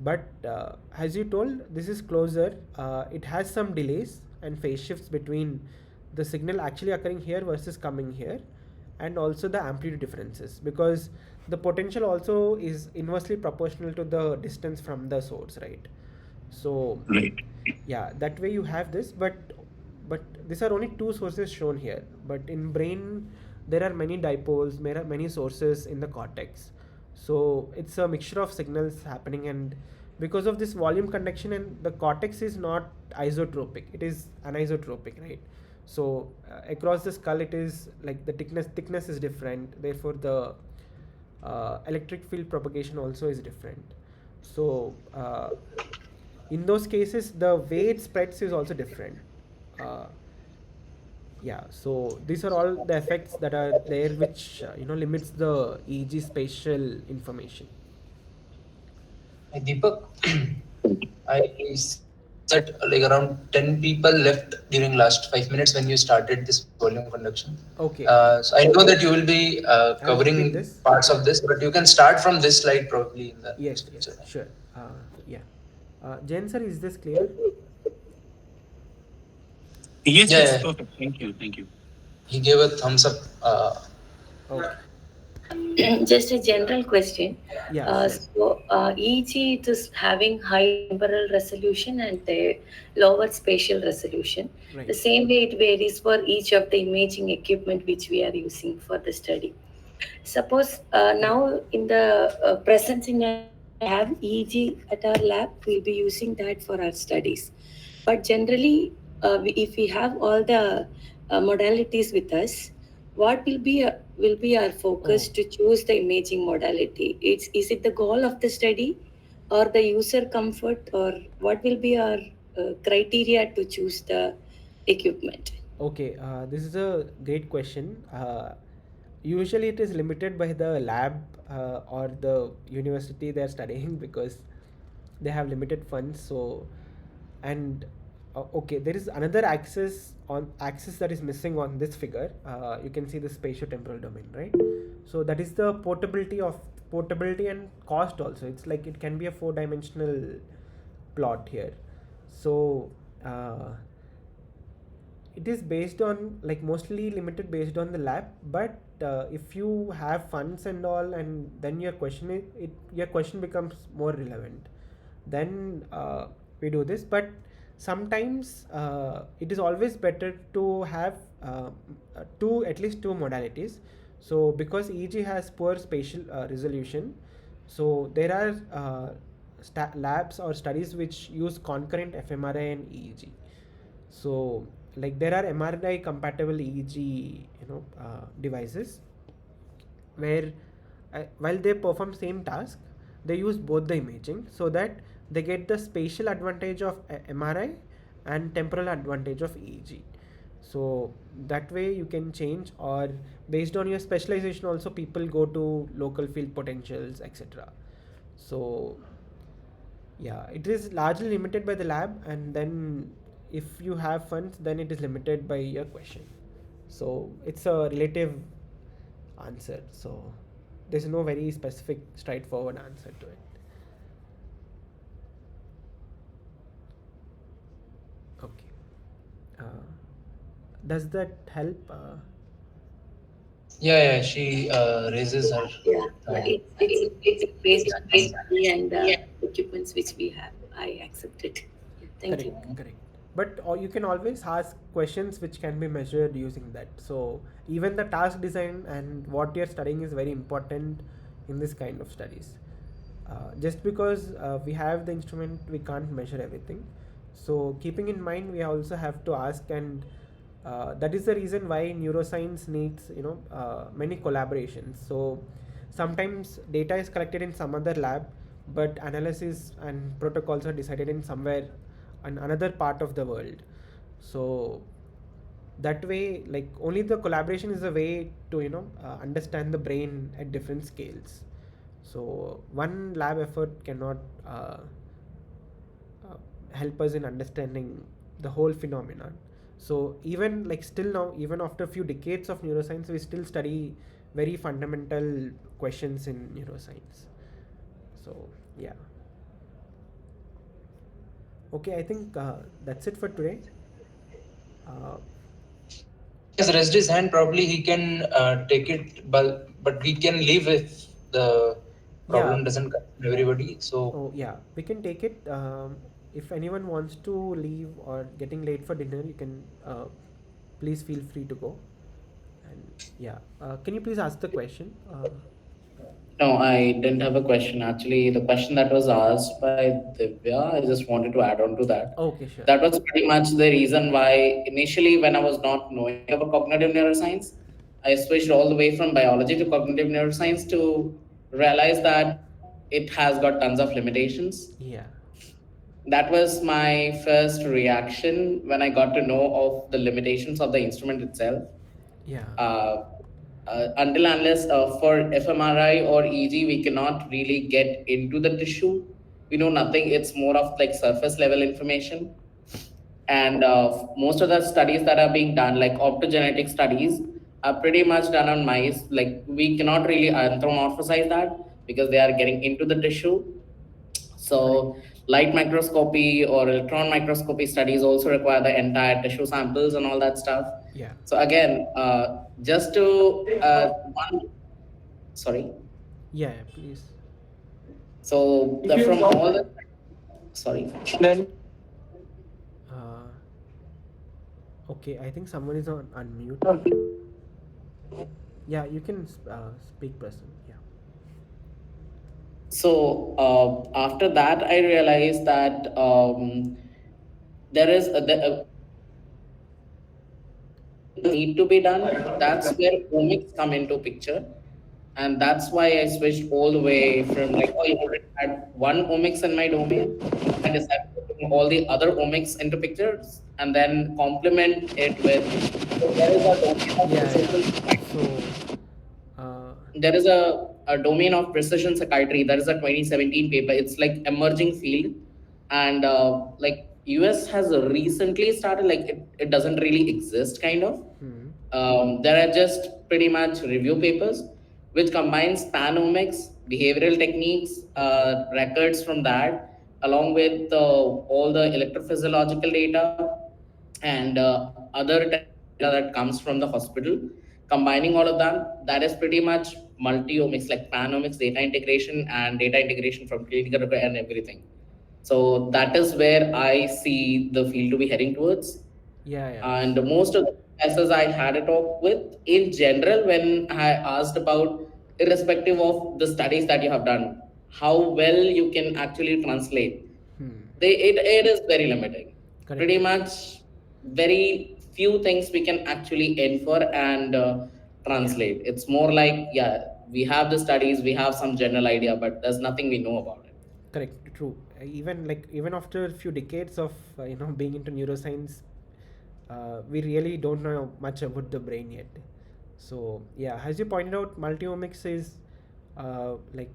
but as you told, this is closer. It has some delays and phase shifts between the signal actually occurring here versus coming here, and also the amplitude differences, because the potential also is inversely proportional to the distance from the source, right? So Right. yeah, that way you have this, but these are only two sources shown here, but in brain there are many dipoles, there are many sources in the cortex, so it's a mixture of signals happening, and because of this volume conduction, and the cortex is not isotropic, it is anisotropic, right? So across the skull it is like the thickness is different, therefore the electric field propagation also is different. So in those cases the way it spreads is also different. uh, yeah, so these are all the effects that are there which limits the EEG spatial information. Hey, Deepak, I see that like around 10 people left during last 5 minutes when you started this volume conduction. Okay, So I know that you will be I'll complete covering this. parts of this, but you can start from this slide probably in the Yes, next yes, lecture. sure. Yeah, Jain sir, is this clear? Yes, Yeah, yes, yeah. perfect. Thank you, thank you. He gave a thumbs up. Okay. Just a general question. Yeah, sure. EEG it is having high temporal resolution and a lower spatial resolution. The Right. same way it varies for each of the imaging equipment which we are using for the study. Suppose now in the present scenario we have EEG at our lab, we'll be using that for our studies. But generally, if we have all the modalities with us, what will be our focus Oh, to choose the imaging modality? Is it the goal of the study, or the user comfort, or what will be our criteria to choose the equipment? okay. This is a great question. Usually, it is limited by the lab or the university they are studying because they have limited funds. So, and okay, there is another axis that is missing on this figure. You can see the spatio-temporal domain, right? So that is the portability and cost also. It's like it can be a four-dimensional plot here. So. It is based on like mostly limited based on the lab, but if you have funds and all, and then your question becomes more relevant, then we do this. But sometimes it is always better to have two, at least two modalities. So because EEG has poor spatial resolution, so there are labs or studies which use concurrent fMRI and EEG. So like there are MRI compatible EEG devices where while they perform same task, they use both the imaging so that they get the spatial advantage of MRI and temporal advantage of EEG. So that way you can change, or based on your specialization also people go to local field potentials, etc. So Yeah, it is largely limited by the lab, and then if you have funds, then it is limited by your question. So it's a relative answer. So there's no very specific, straightforward answer to it. Okay. Uh, does that help? Yeah, she raises her Yeah, hand. it's based on history and equipments which we have. I accept it. Yeah, thank you. Correct, correct. But or you can always ask questions which can be measured using that. So even the task design and what you're studying is very important in this kind of studies. Just because we have the instrument, we can't measure everything. So keeping in mind, we also have to ask, and that is the reason why neuroscience needs many collaborations. So sometimes data is collected in some other lab, but analysis and protocols are decided in somewhere in another part of the world. So that way, like, only the collaboration is a way to understand the brain at different scales. So one lab effort cannot uh, help us in understanding the whole phenomenon. So even like still now, even after a few decades of neuroscience, we still study very fundamental questions in neuroscience. So yeah. Okay, I think that's it for today. uh, He has raised his hand. Probably he can take it, but we can leave if the yeah. problem doesn't come to everybody. So Oh yeah, we can take it. If anyone wants to leave or getting late for dinner, you can please feel free to go. And yeah, can you please ask the question? No, I didn't have a question. Actually, the question that was asked by Divya, I just wanted to add on to that. Okay, sure. That was pretty much the reason why initially, when I was not knowing about cognitive neuroscience, I switched all the way from biology to cognitive neuroscience to realize that it has got tons of limitations. Yeah, That was my first reaction when I got to know of the limitations of the instrument itself. yeah, uh, until unless for fMRI or EG, we cannot really get into the tissue. We know nothing. It's more of like surface level information. And most of the studies that are being done, like optogenetic studies, are pretty much done on mice. Like we cannot really anthropomorphize that because they are getting into the tissue. correct. So light microscopy or electron microscopy studies also require the entire tissue samples and all that stuff. Yeah, So again, just to one, sorry. yeah, yeah, please. So the, from all the, sorry. Uh, okay, I think someone is on unmute. Yeah, you can speak, person. Yeah. So after that, I realized that there is need to be done. That's where omics come into picture, and that's why I switched all the way from like, oh, I already had one omics in my domain. I decided to bring all the other omics into pictures and then complement it with. So there is a domain of Yeah, precision. yeah. So, uh, There is a domain of precision psychiatry. There is a 2017 paper. It's like emerging field, and like US has recently started. Like it doesn't really exist, kind of. hmm, There are just pretty much review papers which combines panomics, behavioral techniques, okay. records from that, along with all the electrophysiological data and other technical data that comes from the hospital. Combining all of that, that is pretty much multi-omics, like panomics, data integration, and data integration from clinical record and everything. So that is where I see the field to be heading towards. Yeah, yeah. And most of the professors I had a talk with, in general, when I asked about, irrespective of the studies that you have done, how well you can actually translate, Hmm. it is very limiting. Correct. Pretty much, very few things we can actually infer and Yeah. translate. It's more like, yeah, we have the studies, we have some general idea, but there's nothing we know about it. Correct. True. Even like even after a few decades of being into neuroscience, we really don't know much about the brain yet. So yeah, as you pointed out, multiomics is like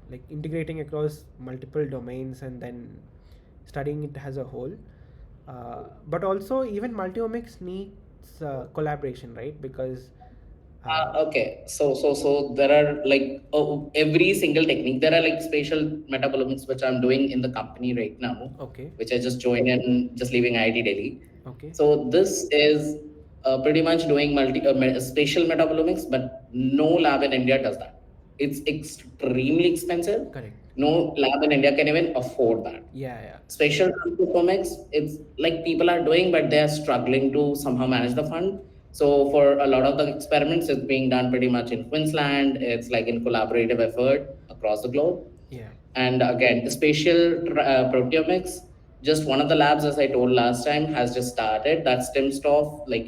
like integrating across multiple domains and then studying it as a whole. But also, even multiomics needs collaboration, right? Because Okay, so there are like every single technique. There are like spatial metabolomics which I'm doing in the company right now, okay, which I just joined and just leaving IIT Delhi. okay, So this is pretty much doing spatial metabolomics, but no lab in India does that. It's extremely expensive. correct. No lab in India can even afford that. Yeah, yeah. Spatial transcriptomics, it's like people are doing, but they are struggling to somehow manage the fund. So for a lot of the experiments, it's being done pretty much in Queensland. It's like in collaborative effort across the globe. Yeah. And again, spatial proteomics, just one of the labs, as I told last time, has just started. That's Tim Stoff, like